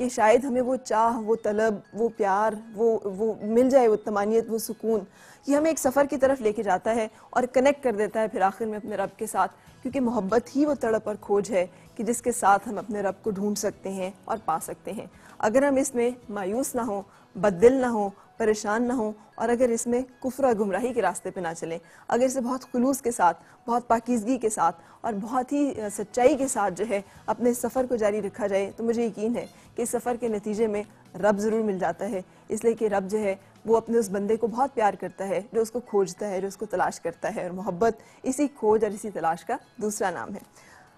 کہ شاید ہمیں وہ چاہ، وہ طلب، وہ پیار، وہ مل جائے، وہ طمانینت، وہ سکون، یہ ہمیں ایک سفر کی طرف لے کے جاتا ہے اور کنیکٹ کر دیتا ہے پھر آخر میں اپنے رب کے ساتھ، کیونکہ محبت ہی وہ تڑپ اور کھوج ہے کہ جس کے ساتھ ہم اپنے رب کو ڈھونڈ سکتے ہیں اور پا سکتے ہیں. اگر ہم اس میں مایوس نہ ہوں، بد دل نہ ہوں، پریشان نہ ہوں، اور اگر اس میں کفر اور گمراہی کے راستے پہ نہ چلیں، اگر اسے بہت خلوص کے ساتھ، بہت پاکیزگی کے ساتھ اور بہت ہی سچائی کے ساتھ جو ہے اپنے سفر کو جاری رکھا جائے، تو مجھے یقین ہے کہ اس سفر کے نتیجے میں رب ضرور مل جاتا ہے. اس لیے کہ رب جو ہے وہ اپنے اس بندے کو بہت پیار کرتا ہے جو اس کو کھوجتا ہے، جو اس کو تلاش کرتا ہے، اور محبت اسی کھوج اور اسی تلاش کا دوسرا نام ہے.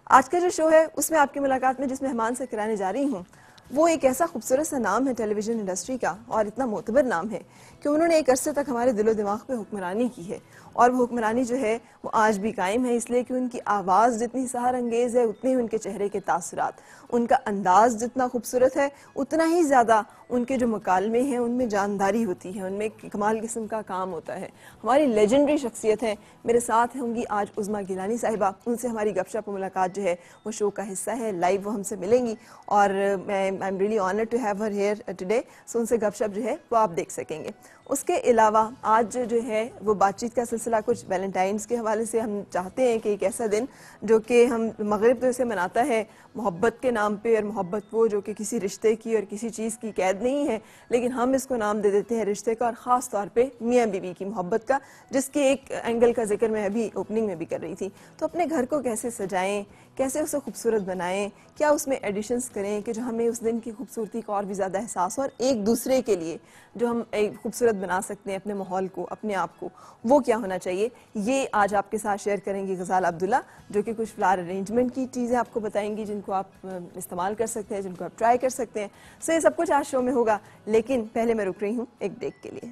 آج کا جو شو ہے اس میں آپ کی ملاقات میں جس مہمان سے کرانے جا رہی ہوں وہ ایک ایسا خوبصورت سا نام ہے ٹیلی ویژن انڈسٹری کا، اور اتنا معتبر نام ہے کہ انہوں نے ایک عرصے تک ہمارے دل و دماغ پہ حکمرانی کی ہے، اور وہ حکمرانی جو ہے وہ آج بھی قائم ہے، اس لیے کہ ان کی آواز جتنی سحر انگیز ہے اتنے ہی ان کے چہرے کے تاثرات، ان کا انداز جتنا خوبصورت ہے اتنا ہی زیادہ ان کے جو مکالمے ہیں ان میں جانداری ہوتی ہے، ان میں کمال قسم کا کام ہوتا ہے. ہماری لیجنڈری شخصیت ہے. میرے ساتھ ہوں گی آج عظمیٰ گیلانی صاحبہ، ان سے ہماری گپ شپ و ملاقات جو ہے وہ شو کا حصہ ہے، لائیو وہ ہم سے ملیں گی، اور میں I'm really honored to have her here today. سو ان سے گپ شپ جو ہے وہ آپ دیکھ سکیں گے. اس کے علاوہ آج جو ہے وہ بات چیت کا سلسلہ کچھ ویلنٹائنس کے حوالے سے ہم چاہتے ہیں کہ ایک ایسا دن جو کہ ہم مغرب تو اسے مناتا ہے محبت کے نام پہ، اور محبت وہ جو کہ کسی رشتے کی اور کسی چیز کی قید نہیں ہے، لیکن ہم اس کو نام دے دیتے ہیں رشتے کا، اور خاص طور پہ میاں بیوی کی محبت کا، جس کے ایک اینگل کا ذکر میں ابھی اوپننگ میں بھی کر رہی تھی. تو اپنے گھر کو کیسے سجائیں، کیسے اسے خوبصورت بنائیں، کیا اس میں ایڈیشنز کریں کہ جو ہمیں اس دن کی خوبصورتی کا اور بھی زیادہ احساس ہو، اور ایک دوسرے کے لیے جو ہم ایک خوبصورت بنا سکتے ہیں اپنے ماحول کو، اپنے آپ کو، وہ کیا ہونا چاہیے. یہ آج آپ کے ساتھ شیئر کریں گی غزال عبداللہ، جو کہ کچھ فلاور ارینجمنٹ کی چیزیں آپ کو بتائیں گی جن کو آپ استعمال کر سکتے ہیں، جن کو آپ ٹرائی کر سکتے ہیں. سو یہ سب کچھ آج شو میں ہوگا، لیکن پہلے میں رک رہی ہوں ایک بریک کے لیے.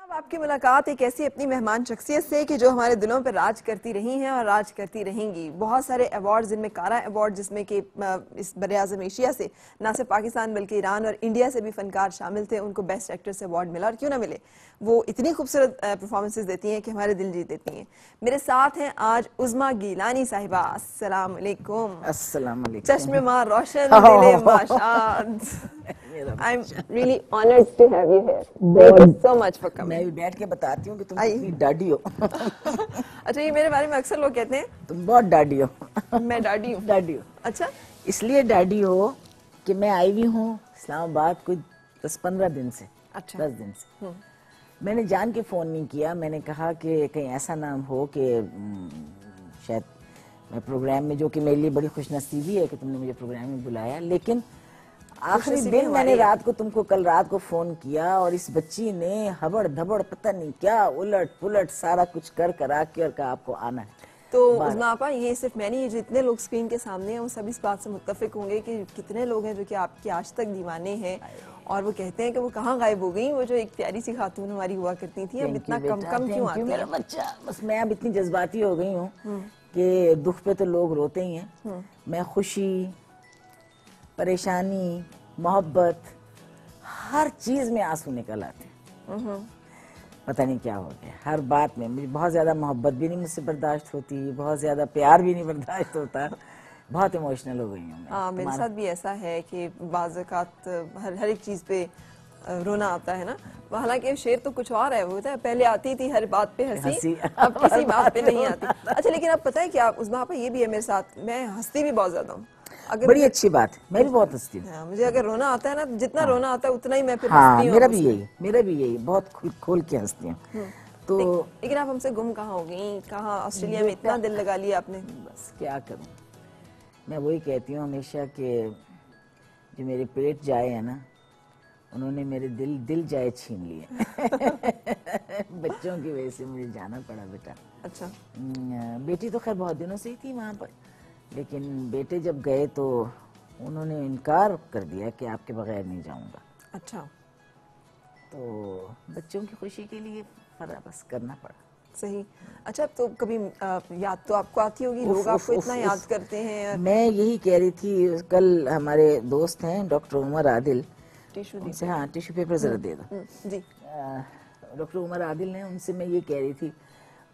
آپ کی ملاقات ایک ایسی اپنی مہمان شخصیت سے کہ جو ہمارے دلوں پر راج کرتی رہی ہیں اور راج کرتی رہیں گی. بہت سارے ایوارڈز، جن میں کارا ایوارڈ، جس میں کہ اس براعظم ایشیا سے نہ صرف پاکستان بلکہ ایران اور انڈیا سے بھی فنکار شامل تھے، ان کو بیسٹ ایکٹریس ایوارڈ ملا، اور کیوں نہ ملے، وہ اتنی خوبصورت پرفارمنسز دیتی ہیں کہ ہمارے دل جیت دیتی ہیں. میرے ساتھ ہیں آج عظمیٰ گیلانی صاحبہ. السلام علیکم. السلام علیکم. چشم ماں روشن، دل ماشاد. I'm really honored to have you here. Thank you so much for coming. میں بھی بیٹھ کے بتاتی ہوں کہ تم کتنی ڈاڈی ہو. اچھا، یہ میرے بارے میں اکثر لوگ کہتے ہیں تم بہت ڈاڈی ہو. میں ڈاڈی ہوں. ڈاڈی ہو. اچھا، اس لیے ڈاڈی ہو کہ میں آئی ہوئی ہوں اسلام آباد کوئی 10-15 دن سے. اچھا 10 دن سے. میں نے جان کے فون نہیں کیا. میں نے کہا کہ کہیں ایسا نام ہو کہ شاید میں پروگرام میں، جو کہ میرے لیے بڑی خوش نصیبی ہے کہ تم نے مجھے پروگرام میں بلایا، لیکن آخری دن میں نے رات کو تم کو کل رات کو فون کیا، اور اس بچی نے ہبڑ دھبڑ پتہ نہیں کیا الٹ پلٹ سارا کچھ کرا کے اور کہا آپ کو آنا ہے. تو عظمیٰ آپا، یہ صرف میں نہیں، جتنے لوگ اسکرین کے سامنے ہیں وہ سب اس بات سے متفق ہوں گے کہ کتنے لوگ ہیں جو کہ آپ کے آج تک دیوانے ہیں، اور وہ کہتے ہیں کہ وہ کہاں غائب ہو گئیں، وہ جو ایک پیاری سی خاتون ہماری ہوا کرتی تھی، اب اتنا کم کیوں آتی ہیں؟ میرا بچہ، بس میں اب اتنی جذباتی ہو گئی ہوں کہ دکھ پہ تو لوگ روتے ہی ہیں. میں خوشی، پریشانی، محبت، ہر چیز میں آنسو نکل آتے ہیں. پتہ نہیں کیا ہو گیا. ہر بات میں مجھے بہت زیادہ محبت بھی نہیں مجھ سے برداشت ہوتی، بہت زیادہ پیار بھی نہیں برداشت ہوتا. بہت ایموشنل ہو گئی ہوں میں. ہاں، میرے ساتھ بھی ایسا ہے کہ بعض اوقات ہر ایک چیز پہ رونا آتا ہے نا. حالانکہ شعر تو کچھ اور ہے، وہ ہوتا ہے پہلے آتی تھی ہر بات پہ ہنسی، اب کسی بات پہ نہیں آتی. اچھا، لیکن اب پتہ ہے کیا عظمیٰ آپا، یہ بھی ہے میرے ساتھ، میں ہنستی بھی بہت زیادہ ہوں. بڑی اچھی بات ہے. میں بھی بہت ہنستی ہوں. مجھے اگر رونا آتا ہے نا، جتنا رونا آتا ہے اتنا ہی میں پھر ہاں، ہنستی ہوں. میرا بھی یہی بہت کھول کے ہنستی ہوں. تو لیکن آپ ہم سے گم کہاں ہو گئیں؟ کہاں آسٹریلیا میں اتنا دل لگا لیا آپ نے؟ بس کیا کروں. میں وہی کہتی ہوں ہمیشہ کہ جو میرے پیٹ جائے ہیں نا، انہوں نے میرے دل جائے چھین لیے. بچوں کی وجہ سے مجھے جانا پڑا بیٹا. اچھا. بیٹی تو خیر بہت دنوں سے ہی تھی وہاں پر، لیکن بیٹے جب گئے تو انہوں نے انکار کر دیا کہ آپ کے بغیر نہیں جاؤں گا. اچھا. تو بچوں کی خوشی کے لیے فرا بس کرنا پڑا. صحیح. اچھا تو کبھی یاد تو آپ کو آتی ہوگی, لوگ آپ کو اتنا یاد کرتے ہیں. میں یہی کہہ رہی تھی, کل ہمارے دوست ہیں ڈاکٹر عمر عادل, ٹیشو ان سے, ہاں ٹیشو پیپر ذرا دے دو. جی. ڈاکٹر عمر عادل نے, ان سے میں یہ کہہ رہی تھی,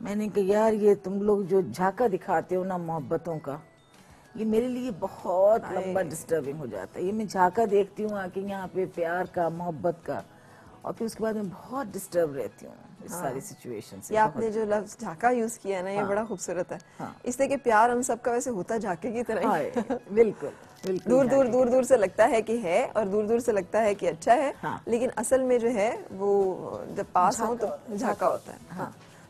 میں نے کہا یار یہ تم لوگ جو جھانکا دکھاتے ہو نا محبتوں کا, یہ میرے لیے بہت لمبا ڈسٹربنگ ہو جاتا ہے. یہ میں جھانکا دیکھتی ہوں آ کے یہاں پہ پیار کا, محبت کا, اور پھر اس کے بعد میں بہت ڈسٹرب رہتی ہوں اس ساری سچویشن سے. یہ آپ نے جو لفظ جھانکا یوز کیا ہے نا, یہ بڑا خوبصورت ہے. اس لیے کہ پیار ہم سب کا ویسے ہوتا جھانکے کی طرح ہی. بالکل بالکل. دور دور دور دور سے لگتا ہے کہ ہے, اور دور دور سے لگتا ہے کہ اچھا ہے, لیکن اصل میں جو ہے وہ جب پاس ہوں تو جھانکا ہوتا ہے. ہاں.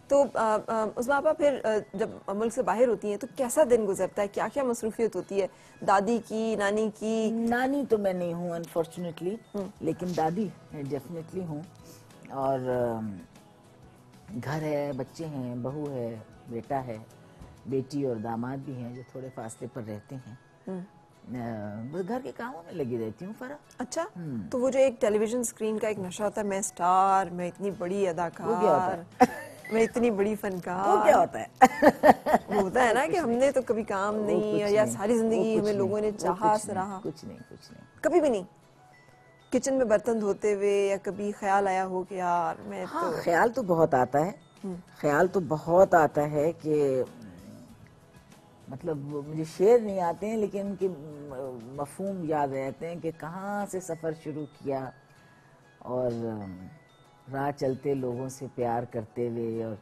تو عظمیٰ آپا پھر جب ملک سے باہر ہوتی ہیں تو کیسا دن گزرتا ہے, کیا کیا مصروفیت ہوتی ہے, دادی کی, نانی کی؟ نانی تو میں نہیں ہوں انفارچونیٹلی, لیکن دادی ڈیفینیٹلی ہوں. اور گھر ہے, بچے ہیں, بہو ہے, بیٹا ہے, بیٹی اور داماد بھی ہیں جو تھوڑے فاصلے پر رہتے ہیں. بس گھر کے کاموں میں لگی رہتی ہوں فرا. اچھا. تو وہ جو ایک ٹیلی ویژن اسکرین کا ایک نشہ ہوتا ہے, میں اسٹار, میں اتنی بڑی اداکار, میں اتنی بڑی فنکار, وہ کیا ہوتا ہے؟ وہ ہوتا ہے نا کہ ہم نے تو کبھی کام نہیں, یا ساری زندگی ہمیں لوگوں نے چاہا سراہا. کچھ نہیں, کچھ نہیں, کبھی بھی نہیں کچن میں برتن دھوتے ہوئے یا کبھی خیال آیا ہو کہ یار میں تو؟ ہاں خیال تو بہت آتا ہے, خیال تو بہت آتا ہے کہ مطلب مجھے شعر نہیں آتے ہیں لیکن ان کے مفہوم یاد رہتے ہیں کہ کہاں سے سفر شروع کیا, اور راہ چلتے لوگوں سے پیار کرتے ہوئے, اور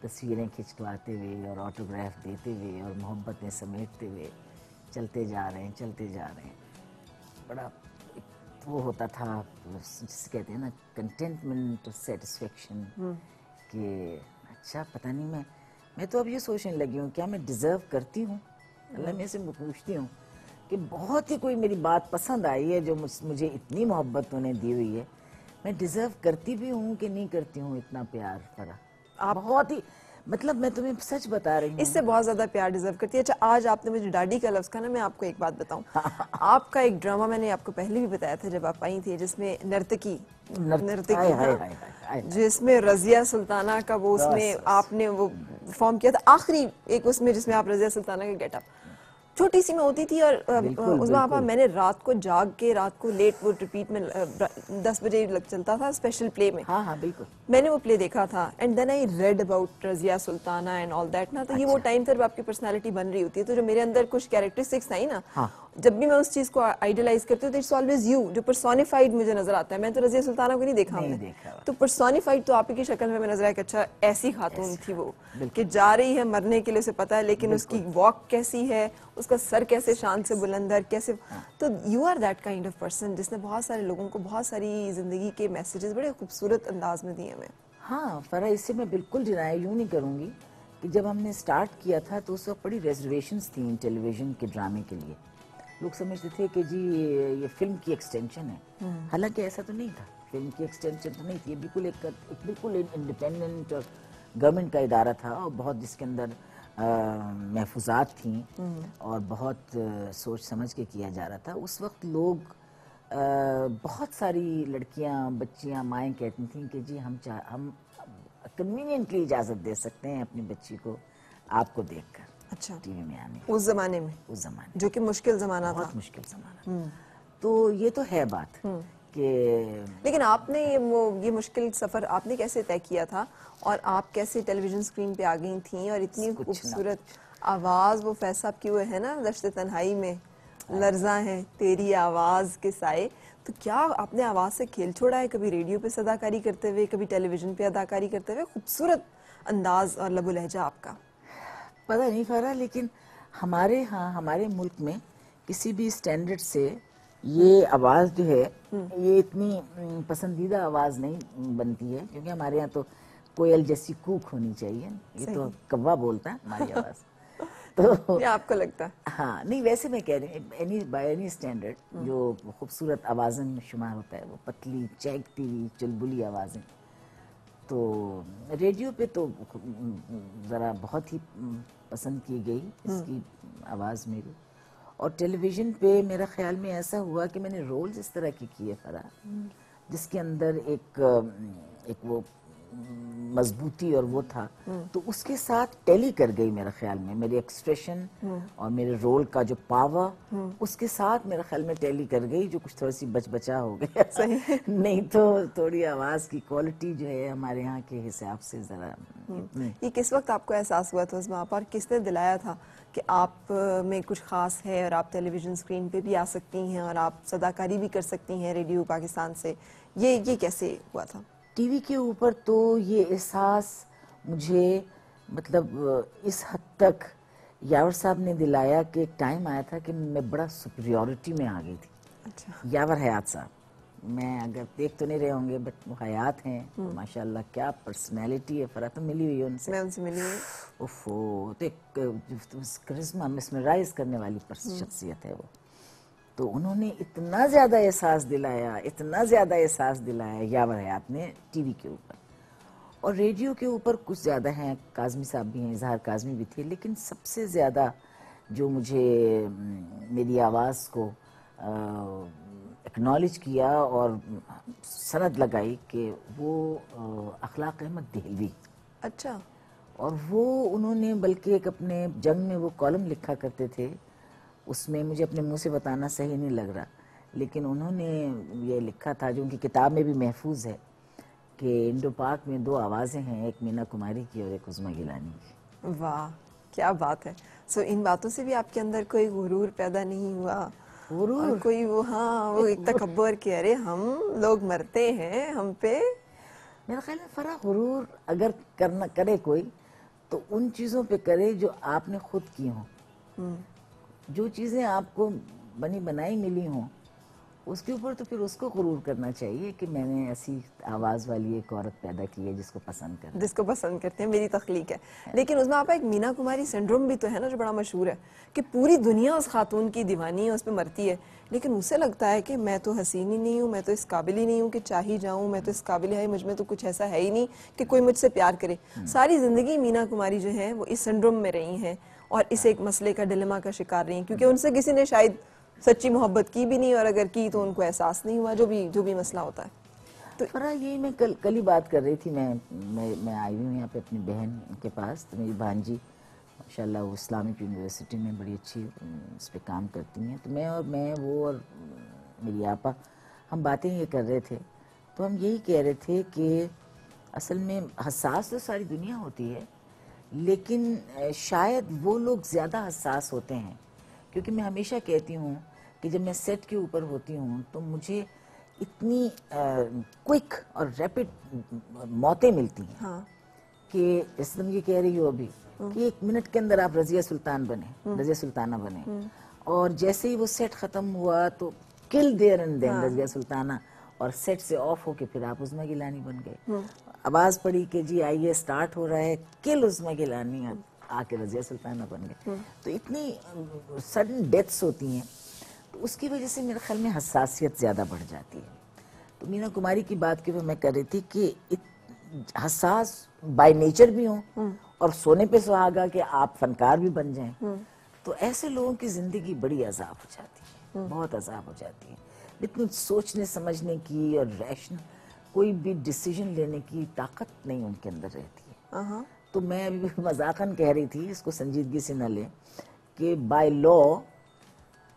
تصویریں کھنچواتے ہوئے, اور آٹوگراف دیتے ہوئے, اور محبتیں سمیٹتے ہوئے چلتے جا رہے ہیں, چلتے جا رہے ہیں. بڑا وہ ہوتا تھا جسے کہتے ہیں نا کنٹینٹمنٹ اور سیٹسفیکشن, کہ اچھا پتہ نہیں میں تو اب یہ سوچنے لگی ہوں کیا میں ڈیزرو کرتی ہوں. اللہ میں سے پوچھتی ہوں کہ بہت ہی کوئی میری بات پسند آئی ہے جو مجھے اتنی محبت انہیں دی ہوئی ہے, میں ڈیزرو کرتی بھی ہوں کہ نہیں کرتی ہوں اتنا پیار. فرا بہت ہی, مطلب میں تمہیں سچ بتا رہی ہوں, اس سے بہت زیادہ پیار ڈیزرو کرتی ہے. اچھا آج آپ نے مجھے ڈاڈی کا لفظ کہا نا, میں آپ کو ایک بات بتاؤں. آپ کا ایک ڈرامہ میں نے آپ کو پہلے بھی بتایا تھا جب آپ آئی تھی, جس میں نرتکی جس میں رضیہ سلطانہ کا وہ اس میں آپ نے وہ فارم کیا تھا, آخری ایک اس میں جس میں آپ رضیہ سلطانہ کا گیٹ اپ چھوٹی سی میں ہوتی تھی. اور عظمیٰ آپا میں نے رات کو جاگ کے, رات کو لیٹ وہ ریپیٹ میں 10 بجے چلتا تھا اسپیشل پلے میں, ہاں بالکل, میں نے وہ پلے دیکھا تھا. And then I read about Razia Sultana and all that نا. تو یہ وہ ٹائم تھا جب آپ کی پرسنالٹی بن رہی ہوتی ہے. تو جو میرے اندر کچھ کیریکٹرسٹکس آئی نا, جب بھی میں اس چیز کو آئیڈیلائز کرتی ہوں تو اٹس آلویز یو, جو پرسونیفائڈ مجھے نظر آتا ہے. میں تو رضیہ سلطانہ کو نہیں دیکھا ہم نے, تو پرسونیفائڈ تو آپ کی شکل میں نظر آیا کہ اچھا ایسی خاتون تھی وہ, کہ جا رہی ہے مرنے کے لیے, اسے پتا ہے, لیکن اس کی واک کیسی ہے, اس کا سر کیسے شان سے بلند ہے, کیسے. تو you are that kind of person جس نے بہت سارے لوگوں کو بہت ساری زندگی کے میسیجز بڑے خوبصورت انداز میں دیے ہمیں. ہاں فرا, اس سے میں بالکل ڈینائی یوں نہیں کروں گی کہ جب ہم نے سٹارٹ کیا تھا تو اس وقت بڑی ریزرویشنز تھیں ٹیلی ویژن کے ڈرامے کے لیے. لوگ سمجھتے تھے کہ جی یہ فلم کی ایکسٹینشن ہے, حالانکہ ایسا تو نہیں تھا. فلم کی ایکسٹینشن تو نہیں تھی, بالکل انڈیپینڈنٹ اور گورنمنٹ کا ادارہ تھا, اور بہت جس کے اندر محفوظات تھیں, اور بہت سوچ سمجھ کے کیا جا رہا تھا. اس وقت لوگ بہت ساری لڑکیاں, بچیاں, مائیں کہتی تھیں کہ جی ہم کنوینئنٹلی اجازت دے سکتے ہیں اپنی بچی کو آپ کو دیکھ کر اچھا ٹی وی میں آنے. اس زمانے میں, اس زمانے جو کہ مشکل زمانہ تھا, بہت مشکل زمانہ. تو یہ تو ہے بات کہ, لیکن آپ نے یہ مشکل سفر آپ نے کیسے طے کیا تھا, اور آپ کیسے ٹیلی ویژن اسکرین پہ آ گئی تھیں, اور اتنی خوبصورت آواز, وہ فیض صاحب کی وہ ہے نا دشت تنہائی میں لرزاں ہے تیری آواز کے سائے. تو کیا آپ نے آواز سے کھیل چھوڑا ہے, کبھی ریڈیو پہ اداکاری کرتے ہوئے, کبھی ٹیلی ویژن پہ اداکاری کرتے ہوئے؟ خوبصورت انداز اور لب و لہجہ آپ کا. پتہ نہیں فرا, لیکن ہمارے ملک میں کسی بھی اسٹینڈرڈ سے یہ آواز جو ہے یہ اتنی پسندیدہ آواز نہیں بنتی ہے, کیونکہ ہمارے یہاں تو کوئل جیسی کوک ہونی چاہیے. یہ تو کوا بولتا ہے ہماری آواز. تو یہ آپ کو لگتا ہے؟ ہاں نہیں, ویسے میں کہہ رہی ہوں بائی اینی اسٹینڈرڈ جو خوبصورت آوازیں میں شمار ہوتا ہے, وہ پتلی چہکتی ہوئی چلبلی آوازیں. تو ریڈیو پہ تو ذرا بہت ہی پسند کی گئی اس کی آواز میری, اور ٹیلی ویژن پہ میرا خیال میں ایسا ہوا کہ میں نے رولز اس طرح کی کیے فرا جس کے اندر ایک وہ مضبوطی اور وہ تھا، تو اس کے ساتھ ٹیلی کر گئی میرے خیال میں میری ایکسپریشن اور میرے رول کا جو پاور، اس کے ساتھ میرے خیال میں ٹیلی کر گئی، جو کچھ تھوڑی سی بچا ہو گیا نہیں تو تھوڑی آواز کی کوالٹی جو ہے ہمارے یہاں کے حساب سے ذرا یہ کس وقت آپ کو احساس ہوا تھا اس میں آپ، اور کس نے دلایا تھا کہ آپ میں کچھ خاص ہے اور آپ ٹیلی ویژن اسکرین پہ بھی آ سکتی ہیں اور آپ صداکاری بھی کر سکتی ہیں ریڈیو پاکستان سے، یہ کیسے ہوا تھا؟ ٹی وی کے اوپر تو یہ احساس مجھے مطلب اس حد تک یاور صاحب نے دلایا کہ ایک ٹائم آیا تھا کہ میں بڑا سپریورٹی میں آ گئی تھی. اچھا. یاور حیات صاحب، میں اگر دیکھ تو نہیں رہے ہوں گے بٹ وہ حیات ہیں، ماشاءاللہ کیا پرسنالٹی ہے. فرا تو ملی ہوئی ہے ان سے، میں ان سے ملی ہوں. اوفو، تو ایک کرزما مسمرائز کرنے والی شخصیت ہے وہ. تو انہوں نے اتنا زیادہ احساس دلایا یاور حیات نے ٹی وی کے اوپر. اور ریڈیو کے اوپر کچھ زیادہ ہیں، کاظمی صاحب بھی ہیں، اظہار کاظمی بھی تھے، لیکن سب سے زیادہ جو مجھے میری آواز کو اکنالج کیا اور سند لگائی کہ وہ اخلاق احمد دہلوی. اچھا. اور وہ انہوں نے بلکہ ایک اپنے جنگ میں وہ کالم لکھا کرتے تھے، اس میں مجھے اپنے منہ سے بتانا صحیح نہیں لگ رہا، لیکن انہوں نے یہ لکھا تھا جو ان کی کتاب میں بھی محفوظ ہے کہ انڈو پاک میں دو آوازیں ہیں، ایک مینا کماری کی اور ایک عظمیٰ گیلانی کی. واہ کیا بات ہے. سو ان باتوں سے بھی آپ کے اندر کوئی غرور پیدا نہیں ہوا؟ اور کوئی وہ ایک تکبر کہ ارے ہم لوگ مرتے ہیں ہم پہ؟ میرا خیال ہے فرا غرور اگر کرے کوئی تو ان چیزوں پہ کرے جو آپ نے خود کی ہوں. جو چیزیں آپ کو بنی بنائی ملی ہوں اس کے اوپر تو پھر اس کو غرور کرنا چاہیے کہ میں نے ایسی آواز والی ایک عورت پیدا کی ہے جس کو پسند کرتے ہیں، میری تخلیق ہے. لیکن اس میں آپ ایک مینا کماری سنڈروم بھی تو ہے نا جو بڑا مشہور ہے کہ پوری دنیا اس خاتون کی دیوانی ہے، اس پہ مرتی ہے، لیکن اسے لگتا ہے کہ میں تو حسین ہی نہیں ہوں، میں تو اس قابل ہی نہیں ہوں کہ چاہی جاؤں، میں تو اس قابل ہے، مجھ میں تو کچھ ایسا ہے ہی نہیں کہ کوئی مجھ سے پیار کرے. ساری زندگی مینا کماری جو ہیں وہ اس سنڈروم میں رہی ہیں اور اس ایک مسئلے کا ڈیلیما کا شکار رہی ہیں، کیونکہ ان سے کسی نے شاید سچی محبت کی بھی نہیں، اور اگر کی تو ان کو احساس نہیں ہوا، جو بھی مسئلہ ہوتا ہے. تو فرا یہی میں کل ہی بات کر رہی تھی، میں آئی ہوں یہاں پہ اپنی بہن کے پاس. تو میری بھانجی ماشاءاللہ وہ اسلامک یونیورسٹی میں بڑی اچھی اس پہ کام کرتی ہیں. تو وہ اور میری آپا ہم باتیں یہ کر رہے تھے، تو ہم یہی کہہ رہے تھے کہ اصل میں حساس تو ساری دنیا ہوتی ہے، لیکن شاید وہ لوگ زیادہ حساس ہوتے ہیں. کیونکہ میں ہمیشہ کہتی ہوں کہ جب میں سیٹ کے اوپر ہوتی ہوں تو مجھے اتنی کوئک اور ریپڈ موتیں ملتی ہیں کہ جیسے تم یہ کہہ رہی ہو ابھی کہ 1 منٹ کے اندر آپ رضیہ سلطانہ بنے، اور جیسے ہی وہ سیٹ ختم ہوا تو کل دیر اینڈ دین رضیہ سلطانہ، اور سیٹ سے آف ہو کے پھر آپ عظمیٰ گیلانی بن گئے. آواز پڑی کہ جی آئیے سٹارٹ ہو رہا ہے، کل عظمیٰ گیلانی، آ کے رضیہ سلطانہ بن گئے. تو اتنی سڈن ڈیتھس ہوتی ہیں، تو اس کی وجہ سے میرے خیال میں حساسیت زیادہ بڑھ جاتی ہے. تو مینا کماری کی بات کے میں کر رہی تھی کہ حساس بائی نیچر بھی ہوں اور سونے پہ سہاگا کہ آپ فنکار بھی بن جائیں، تو ایسے لوگوں کی زندگی بڑی عذاب ہو جاتی ہے، بہت عذاب ہو جاتی ہے. اتنی سوچنے سمجھنے کی اور ریشنل کوئی بھی ڈیسیژن لینے کی طاقت نہیں ان کے اندر رہتی ہے. تو میں ابھی مذاقاً کہہ رہی تھی، اس کو سنجیدگی سے نہ لیں، کہ بائی لا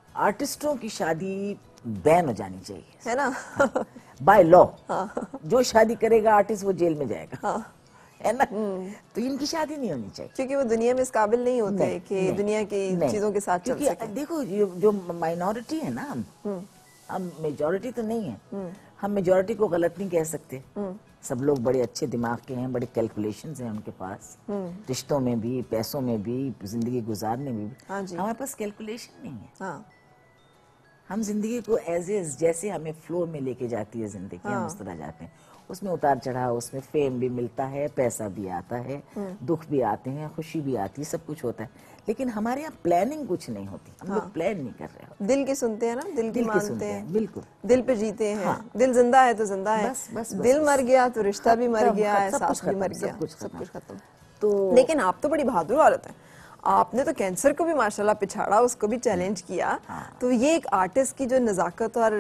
آرٹسٹوں کی شادی بین ہو جانی چاہیے، ہے نا؟ بائی لا جو شادی کرے گا آرٹسٹ وہ جیل میں جائے گا، ہے نا؟ تو ان کی شادی نہیں ہونی چاہیے، کیونکہ وہ دنیا میں اس قابل نہیں ہوتے کہ دنیا کی چیزوں کے ساتھ چل سکیں. دیکھو جو مائنورٹی ہے نا، ہم میجورٹی تو نہیں ہے، ہم میجورٹی کو غلط نہیں کہہ سکتے. سب لوگ بڑے اچھے دماغ کے ہیں، بڑے کیلکولیشنز ہیں ان کے پاس، رشتوں میں بھی، پیسوں میں بھی، زندگی گزارنے میں بھی. ہمارے پاس کیلکولیشن نہیں ہے. ہم زندگی کو جیسے ہمیں فلو میں لے کے جاتی ہے زندگی، ہم اس طرح جاتے ہیں. اس میں اتار چڑھاؤ، اس میں فیم بھی ملتا ہے، پیسہ بھی آتا ہے، دکھ بھی آتے ہیں، خوشی بھی آتی ہے، سب کچھ ہوتا ہے. لیکن ہمارے یہاں پلاننگ کچھ نہیں ہوتی، ہم لوگ پلان نہیں کر رہے ہوتے. دل کی سنتے ہیں نا، دل کی مانتے ہیں، بالکل دل پہ جیتے ہیں. دل زندہ ہے تو زندہ ہے، دل مر گیا تو رشتہ بھی مر گیا، احساس بھی مر گیا، سب کچھ ختم. لیکن آپ تو بڑی بہادر عورت ہیں. آپ نے تو کینسر کو بھی ماشاءاللہ پچھاڑا, اس کو بھی چیلنج کیا. تو یہ ایک آرٹسٹ کی جو نزاکت اور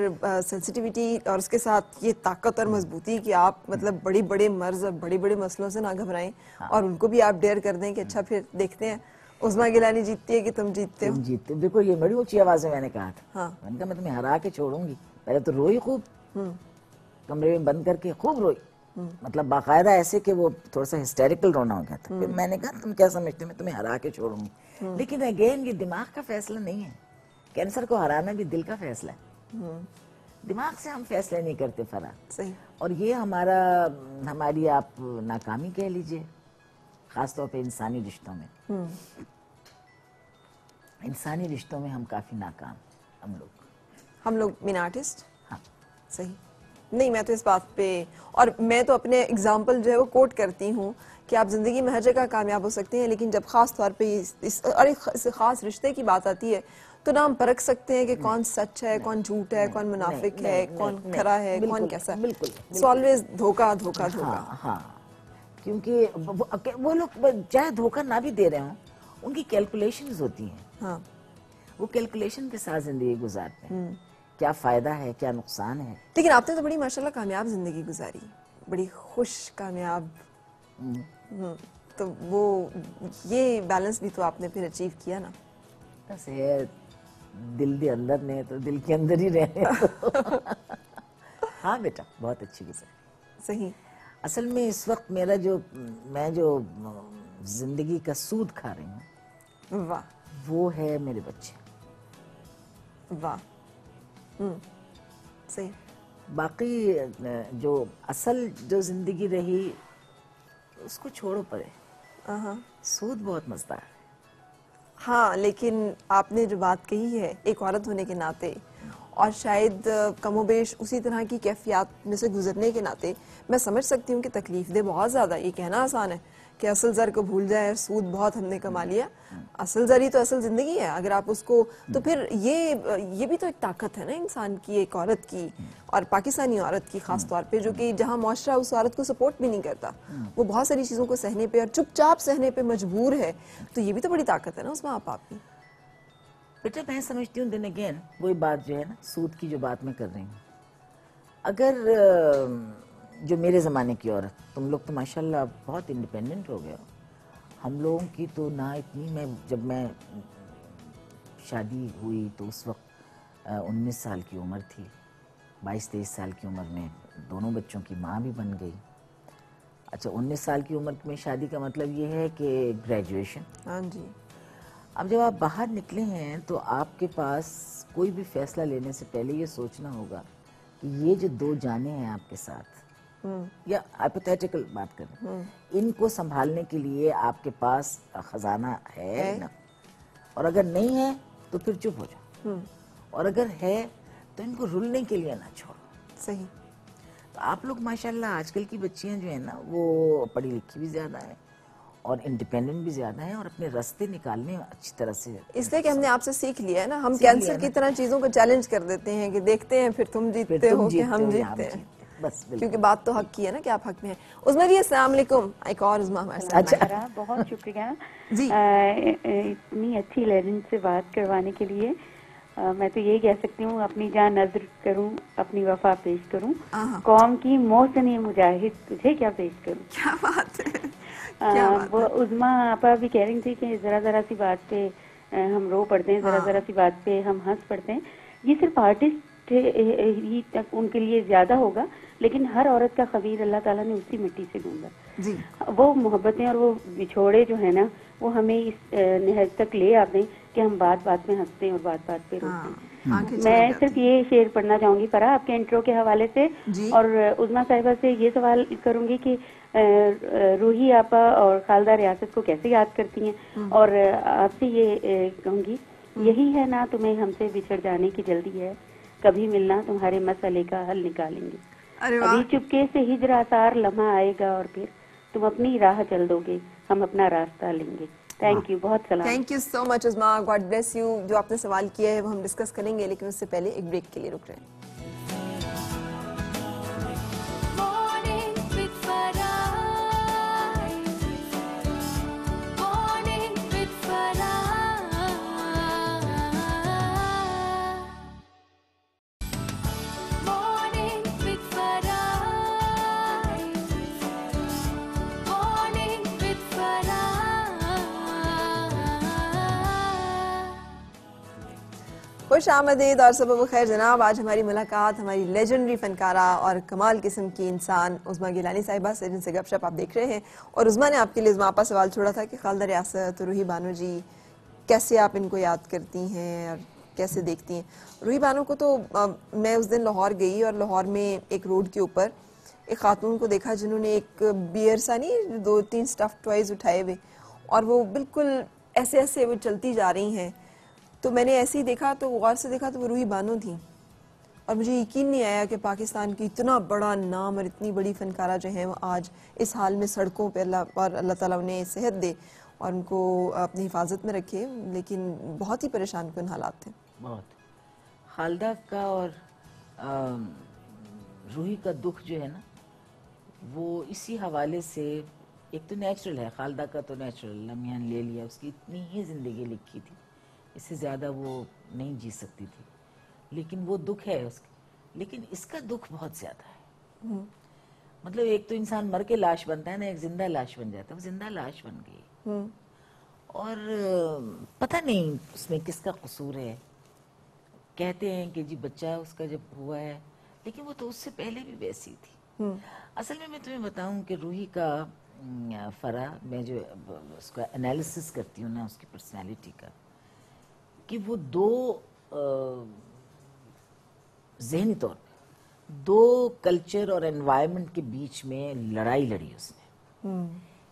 سینسٹیوٹی اور اس کے ساتھ یہ طاقت اور مضبوطی کہ آپ مطلب بڑے بڑے مرض اور بڑے بڑے مسئلوں سے نہ گھبرائیں اور ان کو بھی آپ ڈیئر کر دیں کہ اچھا پھر دیکھتے ہیں عظمیٰ گیلانی جیتتی ہے کہ تم جیتتے ہو. تم جیتتے, دیکھو یہ بڑی اونچی آواز میں نے کہا تھا, میں نے کہا میں تمہیں ہرا کے چھوڑوں گی. پہلے تو روئی خوب, کمرے میں بند کر کے خوب روئی, مطلب باقاعدہ ایسے کہ وہ تھوڑا سا ہسٹیریکل رونا ہو گیا تھا. پھر میں نے کہا تم کیا سمجھتے ہو میں تمہیں ہرا کے چھوڑوں گی. لیکن اگین یہ دماغ کا فیصلہ نہیں ہے, کینسر کو ہرانا بھی دل کا فیصلہ ہے, دماغ سے ہم فیصلے نہیں کرتے فرا. صحیح. اور یہ ہماری آپ ناکامی کہہ لیجئے, خاص طور پہ انسانی رشتوں میں. انسانی رشتوں میں ہم کافی ناکام ہم لوگ مین آرٹسٹ. ہاں صحیح. نہیں میں تو اس بات پہ, اور میں تو اپنے اگزامپل جو ہے وہ کوٹ کرتی ہوں کہ آپ زندگی میں ہر جگہ کامیاب ہو سکتے ہیں, لیکن جب خاص طور پہ اس خاص رشتے کی بات آتی ہے تو نہ ہم پرکھ سکتے ہیں کہ کون سچ ہے, کون جھوٹ ہے, کون منافق ہے, کون کھرا ہے, کون کیسا. سو آلویز دھوکہ دھوکہ دھوکہ. ہاں کیونکہ وہ لوگ چاہے دھوکہ نہ بھی دے رہے ہوں, ان کی کیلکولیشنز ہوتی ہیں. ہاں وہ کیلکولیشن کے ساتھ زندگی گزارتے ہیں, کیا فائدہ ہے کیا نقصان ہے. لیکن آپ نے تو بڑی ماشاءاللہ کامیاب زندگی گزاری, بڑی خوش کامیاب. تو وہ یہ بیلنس بھی تو آپ نے پھر اچیو کیا نا. بس ہے دل دے اندر نے تو دل کے اندر ہی رہنے. ہاں بیٹا بہت اچھی گزاری. صحیح. اصل میں اس وقت میں جو زندگی کا سود کھا رہی ہوں, واہ, وہ ہے میرے بچے. واہ. صحیح. باقی جو اصل جو زندگی رہی اس کو چھوڑو پرے, سود بہت مزدار ہے. ہاں لیکن آپ نے جو بات کہی ہے ایک عورت ہونے کے ناطے, اور شاید کم و بیش اسی طرح کی کیفیات میں سے گزرنے کے ناطے میں سمجھ سکتی ہوں کہ تکلیف دہ بہت زیادہ. یہ کہنا آسان ہے کہ اصل زر کو بھول جائے, سود بہت ہم نے کما لیا. اصل زر ہی تو اصل زندگی ہے. اگر آپ اس کو, تو پھر یہ بھی تو ایک طاقت ہے نا انسان کی, ایک عورت کی, اور پاکستانی عورت کی خاص طور پہ, جو کہ جہاں معاشرہ اس عورت کو سپورٹ بھی نہیں کرتا, وہ بہت ساری چیزوں کو سہنے پہ اور چپ چاپ سہنے پہ مجبور ہے. تو یہ بھی تو بڑی طاقت ہے نا اس میں آپ کی. بیٹا میں سمجھتی ہوں دن اگین وہی بات جو ہے نا سود کی جو بات میں کر رہی ہوں, اگر جو میرے زمانے کی عورت, تم لوگ تو ماشاءاللہ بہت انڈیپینڈنٹ ہو گئے ہو, ہم لوگوں کی تو نہ اتنی. جب میں شادی ہوئی تو اس وقت 19 سال کی عمر تھی, 22-23 سال کی عمر میں دونوں بچوں کی ماں بھی بن گئی. اچھا 19 سال کی عمر میں شادی کا مطلب یہ ہے کہ گریجویشن. ہاں جی. اب جب آپ باہر نکلے ہیں تو آپ کے پاس کوئی بھی فیصلہ لینے سے پہلے یہ سوچنا ہوگا کہ یہ جو 2 جانیں ہیں آپ کے ساتھ, یا ہائپوتھیٹیکل بات کریں, ان کو سنبھالنے کے لیے آپ کے پاس خزانہ ہے نا, اور اگر نہیں ہے تو پھر چپ ہو جاؤ, اور اگر ہے تو ان کو رلنے کے لیے نہ چھوڑو. صحیح. تو آپ لوگ ماشاءاللہ آج کل کی بچیاں جو ہیں نا وہ پڑھی لکھی بھی زیادہ ہیں اور انڈیپینڈنٹ بھی زیادہ ہیں, اور اپنے راستے نکالنے اچھی طرح سے. اس لیے کہ ہم نے آپ سے سیکھ لیا ہے نا, ہم کینسر کی طرح چیزوں کو چیلنج کر دیتے ہیں کہ دیکھتے ہیں پھر تم جیتتے ہو کہ ہم جیتتے ہیں. بس کیونکہ بات تو حق کی ہے نا کہ آپ حق میں ہیں. عظمیٰ جی السلام علیکم. ایک اور عظمیٰ ہمارے ساتھ. اچھا بہت شکریہ جی اتنی اچھی لیجنڈ سے بات کروانے کے لیے. میں تو یہی کہہ سکتی ہوں اپنی جان نذر کروں, اپنی وفا پیش کروں, قوم کی محسن مجاہد تجھے کیا پیش کروں. کیا بات ہے. وہ عظمیٰ آپا بھی کہہ رہی تھی کہ ذرا سی بات پہ ہم رو پڑتے ہیں, ذرا سی بات پہ ہم ہنس پڑتے ہیں. یہ صرف آرٹسٹ ہی تک ان کے لیے زیادہ ہوگا, لیکن ہر عورت کا خبیر اللہ تعالیٰ نے اسی مٹی سے ڈھونڈا. جی. وہ محبتیں اور وہ بچھوڑے جو ہیں نا وہ ہمیں اس نہج تک لے آتے ہیں کہ ہم بات بات میں ہنستے ہیں اور بات بات پہ روتے ہیں. میں صرف یہ شعر پڑھنا چاہوں گی فرا آپ کے انٹرو کے حوالے سے, اور عظمیٰ صاحبہ سے یہ سوال کروں گی کہ روحی آپا اور خالدہ ریاست کو کیسے یاد کرتی ہیں, اور آپ سے یہ کہوں گی یہی ہے نا تمہیں ہم سے بچھڑ جانے کی جلدی ہے, کبھی ملنا تمہارے مسئلے کا حل نکالیں گے. ابھی چپکے سے ہجر آثار لمحہ آئے گا اور پھر تم اپنی راہ چل دو گے, ہم اپنا راستہ لیں گے. تھینک یو, بہت سلام. Thank you so much Uzma, god bless you. جو آپ نے سوال کیا ہے وہ ہم ڈسکس کریں گے, لیکن اس سے پہلے ایک بریک کے لیے رک رہے ہیں. Morning with Farah. خوش آمدید اور صبح بخیر جناب. آج ہماری ملاقات ہماری لیجنڈری فنکارہ اور کمال قسم کی انسان عظمیٰ گیلانی صاحبہ سے، جن سے گپ شپ آپ دیکھ رہے ہیں. اور عظمیٰ نے آپ کے لیے آپ سوال چھوڑا تھا کہ خالدہ ریاست روحی بانو جی کیسے آپ ان کو یاد کرتی ہیں اور کیسے دیکھتی ہیں. روحی بانو کو تو میں اس دن لاہور گئی اور لاہور میں ایک روڈ کے اوپر ایک خاتون کو دیکھا جنہوں نے ایک بیئر سا نہیں 2-3 اسٹف ٹوائز اٹھائے ہوئے اور وہ بالکل ایسے ایسے وہ چلتی جا رہی ہیں. تو میں نے ایسے ہی دیکھا تو غور سے دیکھا تو وہ روحی بانو تھیں اور مجھے یقین نہیں آیا کہ پاکستان کی اتنا بڑا نام اور اتنی بڑی فنکارہ جو ہیں وہ آج اس حال میں سڑکوں پہ اللہ تعالیٰ انہیں صحت دے اور ان کو اپنی حفاظت میں رکھے. لیکن بہت ہی پریشان کن حالات تھے. بہت. خالدہ کا اور روحی کا دکھ جو ہے نا وہ اسی حوالے سے ایک تو نیچرل ہے. خالدہ کا تو نیچرل اللہ میاں نے لے لیا، اس کی اتنی ہی زندگی لکھی تھی، اس سے زیادہ وہ نہیں جی سکتی تھی. لیکن وہ دکھ ہے اس کی، لیکن اس کا دکھ بہت زیادہ ہے. مطلب ایک تو انسان مر کے لاش بنتا ہے نا، ایک زندہ لاش بن جاتا ہے. وہ زندہ لاش بن گئی اور پتہ نہیں اس میں کس کا قصور ہے. کہتے ہیں کہ جی بچہ اس کا جب ہوا ہے، لیکن وہ تو اس سے پہلے بھی ویسی تھی. اصل میں تمہیں بتاؤں کہ روحی کا فرا، میں جو اس کا انالیسس کرتی ہوں نا اس کی پرسنالٹی کا، کہ وہ دو ذہنی طور پہ دو کلچر اور انوائرمنٹ کے بیچ میں لڑائی لڑی اس نے.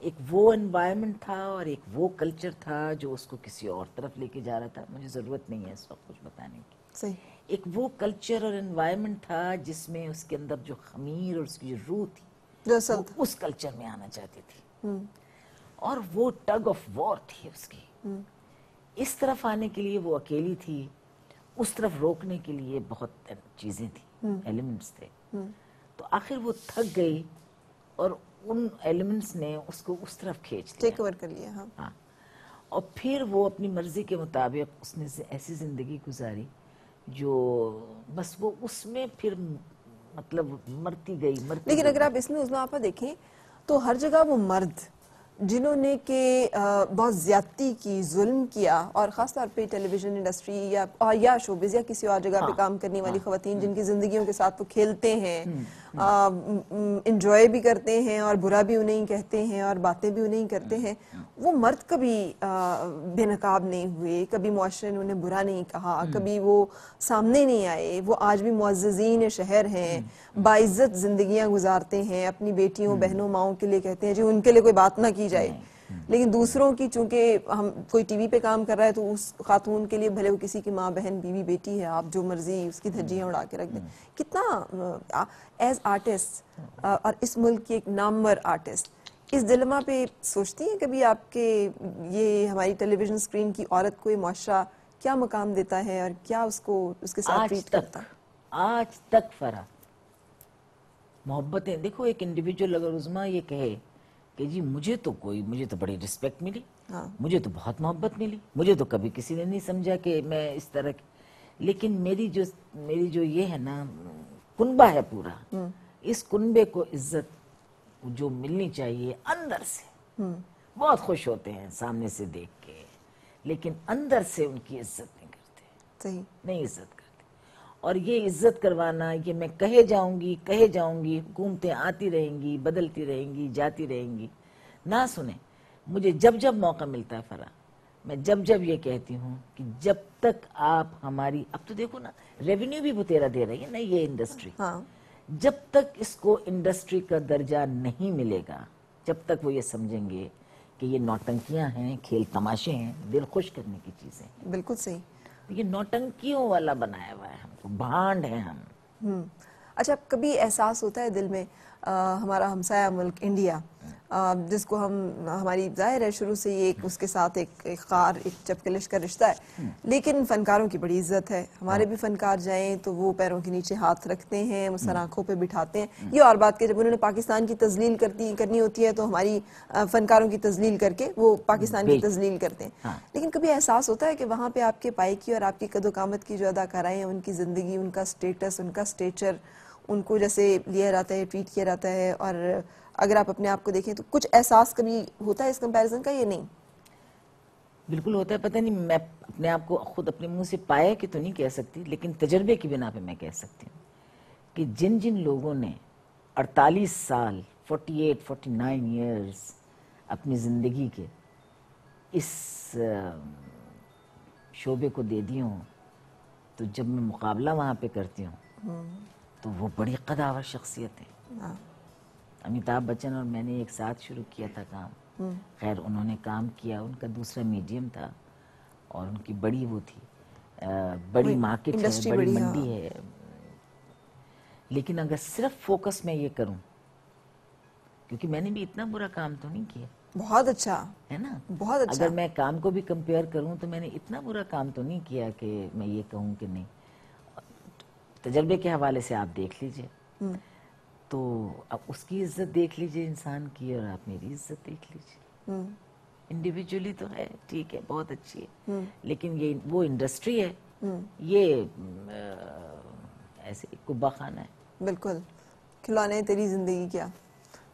ایک وہ انوائرمنٹ تھا اور ایک وہ کلچر تھا جو اس کو کسی اور طرف لے کے جا رہا تھا. مجھے ضرورت نہیں ہے اس وقت کچھ بتانے کی. صحیح. ایک وہ کلچر اور انوائرمنٹ تھا جس میں اس کے اندر جو خمیر اور اس کی جو روح تھی وہ اس کلچر میں آنا چاہتی تھی، اور وہ ٹگ آف وار تھی اس کی. اس طرف آنے کے لیے وہ اکیلی تھی، اس طرف روکنے کے لیے بہت چیزیں تھیں، ایلیمنٹس تھے. تو آخر وہ تھک گئی اور ان ایلیمنٹس نے اس کو اس طرف کھینچ لیا، ٹیک اوور کر لیا. ہاں. اور پھر وہ اپنی مرضی کے مطابق اس نے ایسی زندگی گزاری جو بس وہ اس میں پھر مطلب مرتی گئی. لیکن اگر آپ اس میں عظمیٰ آپا دیکھیں تو ہر جگہ وہ مرد جنہوں نے کہ بہت زیادتی کی، ظلم کیا، اور خاص طور پہ ٹیلی ویژن انڈسٹری یا شوبز یا کسی اور جگہ پہ کام کرنے والی خواتین جن کی زندگیوں کے ساتھ وہ کھیلتے ہیں، انجوائے بھی کرتے ہیں اور برا بھی انہیں کہتے ہیں اور باتیں بھی انہیں کرتے ہیں، وہ مرد کبھی بے نقاب نہیں ہوئے، کبھی معاشرے نے انہیں برا نہیں کہا، کبھی وہ سامنے نہیں آئے. وہ آج بھی معززین شہر ہیں، باعزت زندگیاں گزارتے ہیں، اپنی بیٹیوں بہنوں ماؤں کے لیے کہتے ہیں جی ان کے لیے کوئی بات نہ کی جائے. لیکن دوسروں کی چونکہ ہم کوئی ٹی وی پہ کام کر رہا ہے تو اس خاتون کے لیے بھلے وہ کسی کی ماں بہن بیوی بیٹی ہے، آپ جو مرضی اس کی دھجیاں اڑا کے رکھ دیں. کتنا ایز آرٹسٹ اور اس ملک کی ایک نامور آرٹسٹ اس ڈیلیما پہ سوچتی ہیں کبھی آپ کے یہ ہماری ٹیلی ویژن اسکرین کی عورت کو یہ معاشرہ کیا مقام دیتا ہے اور کیا اس کو اس کے ساتھ ٹریٹ کرتا ہے؟ آج تک فرا محبتیں دیکھو. ایک انڈیویجول اگر عظمیٰ یہ کہے کہ جی مجھے تو بڑی رسپیکٹ ملی، مجھے تو بہت محبت ملی، مجھے تو کبھی کسی نے نہیں سمجھا کہ میں اس طرح کی، لیکن میری جو یہ ہے نا کنبہ ہے پورا، اس کنبے کو عزت جو ملنی چاہیے اندر سے. بہت خوش ہوتے ہیں سامنے سے دیکھ کے، لیکن اندر سے ان کی عزت نہیں کرتے. صحیح. نہیں عزت کرتے. اور یہ عزت کروانا، یہ میں کہے جاؤں گی، حکومتیں آتی رہیں گی، بدلتی رہیں گی، جاتی رہیں گی، نہ سنیں. مجھے جب موقع ملتا ہے فرا، میں جب یہ کہتی ہوں کہ جب تک آپ ہماری، اب تو دیکھو نا ریونیو بھی بتیرا دے رہی ہے نا یہ انڈسٹری، جب تک اس کو انڈسٹری کا درجہ نہیں ملے گا، جب تک وہ یہ سمجھیں گے کہ یہ نوٹنکیاں ہیں، کھیل تماشے ہیں، دل خوش کرنے کی چیزیں. بالکل صحیح. یہ نوٹنکیوں والا بنایا ہوا ہے ہم کو، بھانڈ ہیں ہم. اچھا کبھی احساس ہوتا ہے دل میں ہمارا ہمسایہ ملک انڈیا جس کو ہماری ظاہر ہے شروع سے یہ اس کے ساتھ ایک خار ایک چپکلش کا رشتہ ہے، لیکن فنکاروں کی بڑی عزت ہے. ہمارے بھی فنکار جائیں تو وہ پیروں کے نیچے ہاتھ رکھتے ہیں، وہ سر آنکھوں پہ بٹھاتے ہیں. یہ اور بات کہ جب انہوں نے پاکستان کی تذلیل کرنی ہوتی ہے تو ہماری فنکاروں کی تذلیل کر کے وہ پاکستان کی تذلیل کرتے ہیں. لیکن کبھی احساس ہوتا ہے کہ وہاں پہ آپ کے پائی کی اور آپ کی قد و قامت کی جو اداکارائیں ہیں، ان کی زندگی، ان کا سٹیٹس، ان کا سٹیچر، ان کو جیسے لیا جاتا ہے، ٹریٹ کیا جاتا ہے، اور اگر آپ اپنے آپ کو دیکھیں تو کچھ احساس کبھی ہوتا ہے اس کمپیریزن کا یا نہیں؟ بالکل ہوتا ہے. پتہ نہیں میں اپنے آپ کو خود اپنے منہ سے پایا کہ تو نہیں کہہ سکتی, لیکن تجربے کی بنا پہ میں کہہ سکتی ہوں کہ جن جن لوگوں نے 48 سال 49 ایئرز اپنی زندگی کے اس شعبے کو دے دی ہوں, تو جب میں مقابلہ وہاں پہ کرتی ہوں تو وہ بڑی قداور شخصیت ہیں. امیتابھ بچن اور میں نے ایک ساتھ شروع کیا تھا کام. خیر انہوں نے کام کیا, ان کا دوسرا میڈیم تھا اور ان کی بڑی وہ تھی, بڑی مارکیٹ ہے, بڑی منڈی ہے. لیکن اگر صرف فوکس میں یہ کروں, کیونکہ میں نے بھی اتنا برا کام تو نہیں کیا. بہت اچھا ہے نا, بہت اچھا. اگر میں کام کو بھی کمپیئر کروں تو میں نے اتنا برا کام تو نہیں کیا کہ میں یہ کہوں کہ نہیں. تجربے کے حوالے سے آپ دیکھ لیجئے, تو اب اس کی عزت دیکھ لیجئے انسان کی, اور آپ میری عزت دیکھ لیجئے. انڈیویجولی تو ہے ٹھیک ہے, بہت اچھی ہے, لیکن یہ وہ انڈسٹری ہے, یہ ایسے کبا خانہ ہے. بالکل, کھلونے تیری زندگی کیا,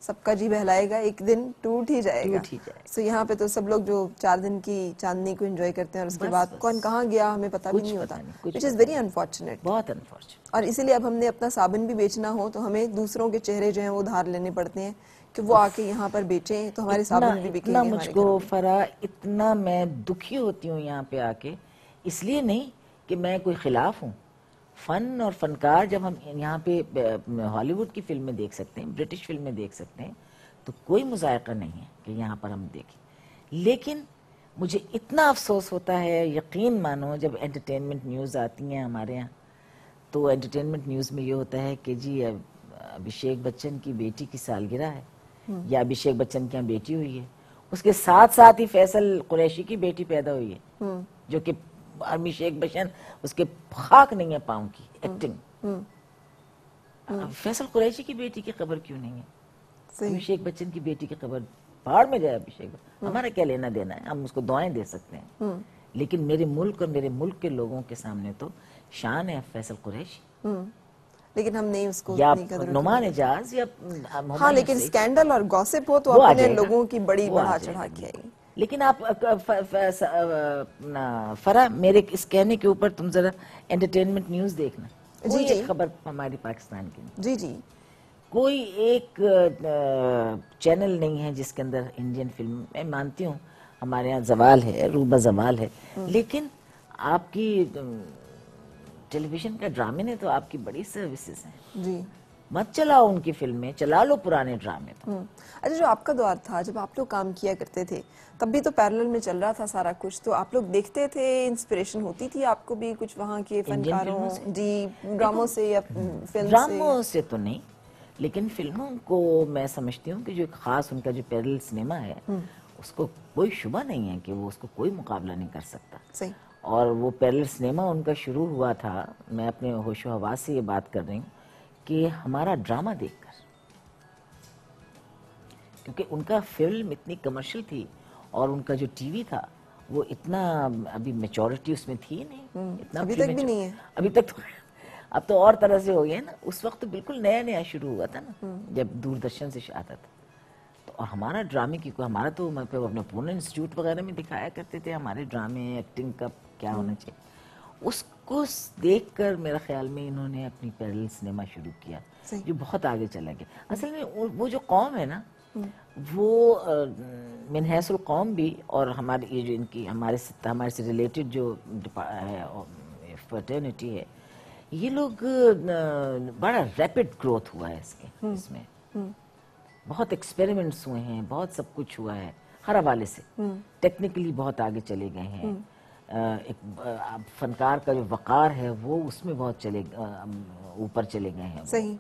سب کا جی بہلائے گا, ایک دن ٹوٹ ہی جائے گا. سو یہاں پہ تو سب لوگ جو 4 دن کی چاندنی کو انجوائے کرتے ہیں, اور اس کے بعد کون کہاں گیا ہمیں پتہ بھی نہیں ہوتا, which is very unfortunate. بہت انفارچونیٹ. اور اسی لیے اب ہم نے اپنا صابن بھی بیچنا ہو تو ہمیں دوسروں کے چہرے جو ہیں وہ ادھار لینے پڑتے ہیں کہ وہ آ کے یہاں پر بیچیں تو ہمارے صابن بھی بکیں گے. اتنا مجھ کو فرا, اتنا میں دکھی ہوتی ہوں یہاں پہ آ کے, اس لیے نہیں کہ میں کوئی خلاف ہوں. فن اور فنکار جب ہم یہاں پہ ہالی ووڈ کی فلمیں دیکھ سکتے ہیں, برٹش فلمیں دیکھ سکتے ہیں, تو کوئی مذائقہ نہیں ہے کہ یہاں پر ہم دیکھیں. لیکن مجھے اتنا افسوس ہوتا ہے, یقین مانو, جب انٹرٹینمنٹ نیوز آتی ہیں ہمارے یہاں, تو انٹرٹینمنٹ نیوز میں یہ ہوتا ہے کہ جی ابھیشیک بچن کی بیٹی کی سالگرہ ہے, یا ابھیشیک بچن کی یہاں بیٹی ہوئی ہے, اس کے ساتھ ساتھ ہی فیصل قریشی کی بیٹی پیدا ہوئی ہے, جو کہ ابھیشیک بچن اس کے خاک نہیں ہے پاؤں کی ایکٹنگ. فیصل قریشی کی بیٹی کی خبر کیوں نہیں ہے؟ ابھیشیک بچن کی بیٹی کی خبر, پہاڑ میں جائے ابھیشیک بچن, ہمارا کیا لینا دینا ہے, ہم اس کو دعائیں دے سکتے ہیں. لیکن میرے ملک اور میرے ملک کے لوگوں کے سامنے تو شان ہے فیصل قریشی, لیکن ہم نہیں اس کو یا نعمان اعجاز, یا ہاں, لیکن سکینڈل اور گوسپ ہو تو اپنے لوگوں کی بڑی بڑھا چڑھا کے آئی. لیکن آپ فرا, میرے اس کہنے کے اوپر تم ذرا انٹرٹینمنٹ نیوز دیکھنا, کوئی ایک خبر ہماری پاکستان کی نہیں. جی جی, کوئی ایک چینل نہیں ہے جس کے اندر انڈین فلم, میں مانتی ہوں ہمارے یہاں زوال ہے, روبہ زوال ہے, لیکن آپ کی ٹیلی ویژن کا ڈرامے نے تو آپ کی بڑی سروسز ہیں. جی, مت چلاؤ ان کی فلمیں, چلا لو پرانے ڈرامے. تو اچھا, جو آپ کا دور تھا جب آپ لوگ کام کیا کرتے تھے, تب بھی تو پیرلل میں چل رہا تھا سارا کچھ, تو آپ لوگ دیکھتے تھے, انسپریشن ہوتی تھی آپ کو بھی کچھ وہاں کے فنکاروں, جی, ڈراموں سے یا فلم سے؟ ڈراموں سے تو نہیں, لیکن فلموں کو میں سمجھتی ہوں کہ جو ایک خاص ان کا جو پیرلل سنیما ہے, اس کو کوئی شبہ نہیں ہے کہ وہ اس کو کوئی مقابلہ نہیں کر سکتا. صحیح. اور وہ پیرلل سنیما ان کا شروع ہوا تھا, میں اپنے ہوش و حواس سے یہ بات کر رہی ہوں, کہ ہمارا ڈرامہ دیکھ کر, کیونکہ ان کا فلم اتنی کمرشل تھی اور ان کا جو ٹی وی تھا وہ اتنا ابھی میچورٹی اس میں تھی نہیں, اتنا ابھی تک بھی نہیں ہے. ابھی تک تو, اب تو اور طرح سے ہو گیا نا. اس وقت تو بالکل نیا نیا شروع ہوا تھا نا, جب دوردرشن سے آتا تھا. تو اور ہمارا ڈرامے کی کوئی, ہمارا تو اپنے پورن انسٹیٹیوٹ وغیرہ میں دکھایا کرتے تھے ہمارے ڈرامے, ایکٹنگ کا کیا ہونا چاہیے. اس کو دیکھ کر میرا خیال میں انہوں نے اپنی پیرلل سنیما شروع کیا, جو بہت آگے چلا گیا. اصل میں وہ جو قوم ہے نا, وہ من حیث القوم بھی, اور ہماری یہ جو ان کی ہمارے سے ریلیٹڈ جو فرٹرنیٹی ہے, یہ لوگ بڑا ریپڈ گروتھ ہوا ہے اس میں بہت ایکسپیریمنٹس ہوئے ہیں, بہت سب کچھ ہوا ہے ہر حوالے سے. ٹیکنیکلی بہت آگے چلے گئے ہیں. فنکار کا جو وقار ہے وہ اس میں بہت اوپر چلے گئے ہیں. صحیح.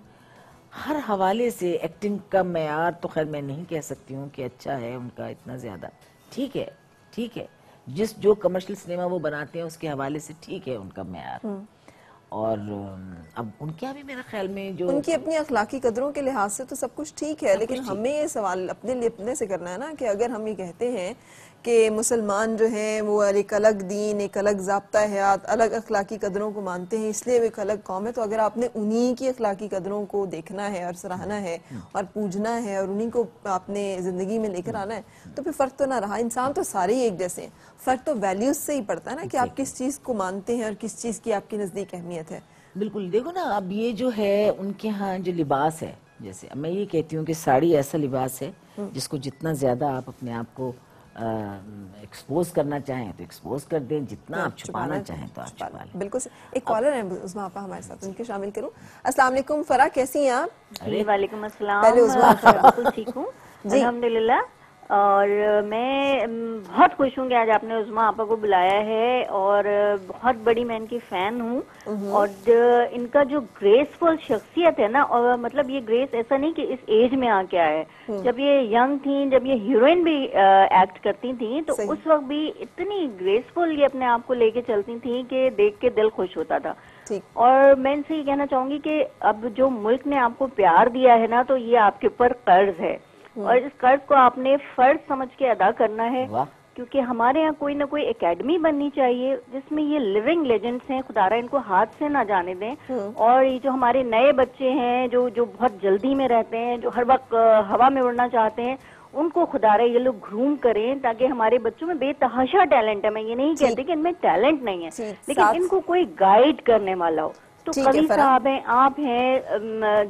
ہر حوالے سے ایکٹنگ کا معیار تو خیر میں نہیں کہہ سکتی ہوں کہ اچھا ہے ان کا اتنا زیادہ, ٹھیک ہے, ٹھیک ہے, جو کمرشل سنیما وہ بناتے ہیں اس کے حوالے سے ٹھیک ہے ان کا معیار. اور اب ان کے بھی میرا خیال میں جو ان کی اپنی اخلاقی قدروں کے لحاظ سے تو سب کچھ ٹھیک ہے, لیکن ہمیں یہ سوال اپنے لیے اپنے سے کرنا ہے نا, کہ اگر ہم یہ کہتے ہیں کہ مسلمان جو ہیں وہ ایک الگ دین، ایک الگ ضابطہ حیات، الگ اخلاقی قدروں کو مانتے ہیں، اس لیے وہ ایک الگ قوم ہے. تو اگر آپ نے انہی کی اخلاقی قدروں کو دیکھنا ہے اور سراہنا ہے اور پوجنا ہے اور انہی کو آپ نے زندگی میں لے کر آنا ہے تو پھر فرق تو نہ رہا. انسان تو سارے ہی ایک جیسے ہیں، فرق تو ویلیوز سے ہی پڑتا ہے نا کہ آپ کس چیز کو مانتے ہیں اور کس چیز کی آپ کے نزدیک اہمیت ہے. بالکل. دیکھو نا اب یہ جو ہے ان کے ہاں جو لباس ہے، جیسے میں یہ کہتی ہوں کہ ساڑی ایسا لباس ہے جس کو جتنا زیادہ آپ اپنے آپ کو ایکسپوز کرنا چاہیں تو ایکسپوز کر دیں، جتنا آپ چھپانا چاہیں تو آپ چھپا لیں. بالکل. ایک کالر ہے عظمیٰ آپا ہمارے ساتھ، ان کے شامل کروں. السلام علیکم فرح، کیسی ہیں آپ؟ جی وعلیکم السلام. پہلے عظمیٰ بالکل ٹھیک ہوں الحمدللہ. اور میں بہت خوش ہوں کہ آج آپ نے عظمیٰ آپا کو بلایا ہے، اور بہت بڑی میں ان کی فین ہوں. اور ان کا جو گریسفل شخصیت ہے نا، اور مطلب یہ گریس ایسا نہیں کہ اس ایج میں آ کے آئے. جب یہ ینگ تھیں، جب یہ ہیروئن بھی ایکٹ کرتی تھیں تو اس وقت بھی اتنی گریسفل یہ اپنے آپ کو لے کے چلتی تھیں کہ دیکھ کے دل خوش ہوتا تھا. اور میں ان سے یہ کہنا چاہوں گی کہ اب جو ملک نے آپ کو پیار دیا ہے نا، تو یہ آپ کے اوپر قرض ہے، اور اس قرض کو آپ نے فرض سمجھ کے ادا کرنا ہے. کیونکہ ہمارے یہاں کوئی نہ کوئی اکیڈمی بننی چاہیے جس میں یہ لیونگ لیجنڈس ہیں، خدا را ان کو ہاتھ سے نہ جانے دیں. اور یہ جو ہمارے نئے بچے ہیں جو بہت جلدی میں رہتے ہیں، جو ہر وقت ہوا میں اڑنا چاہتے ہیں، ان کو خدا را یہ لوگ گروم کریں تاکہ ہمارے بچوں میں بے تحاشا ٹیلنٹ ہے. میں یہ نہیں کہتی کہ ان میں ٹیلنٹ نہیں ہے، لیکن ان کو کوئی گائیڈ کرنے والا ہو. تو قوی صاحب ہیں، آپ ہیں،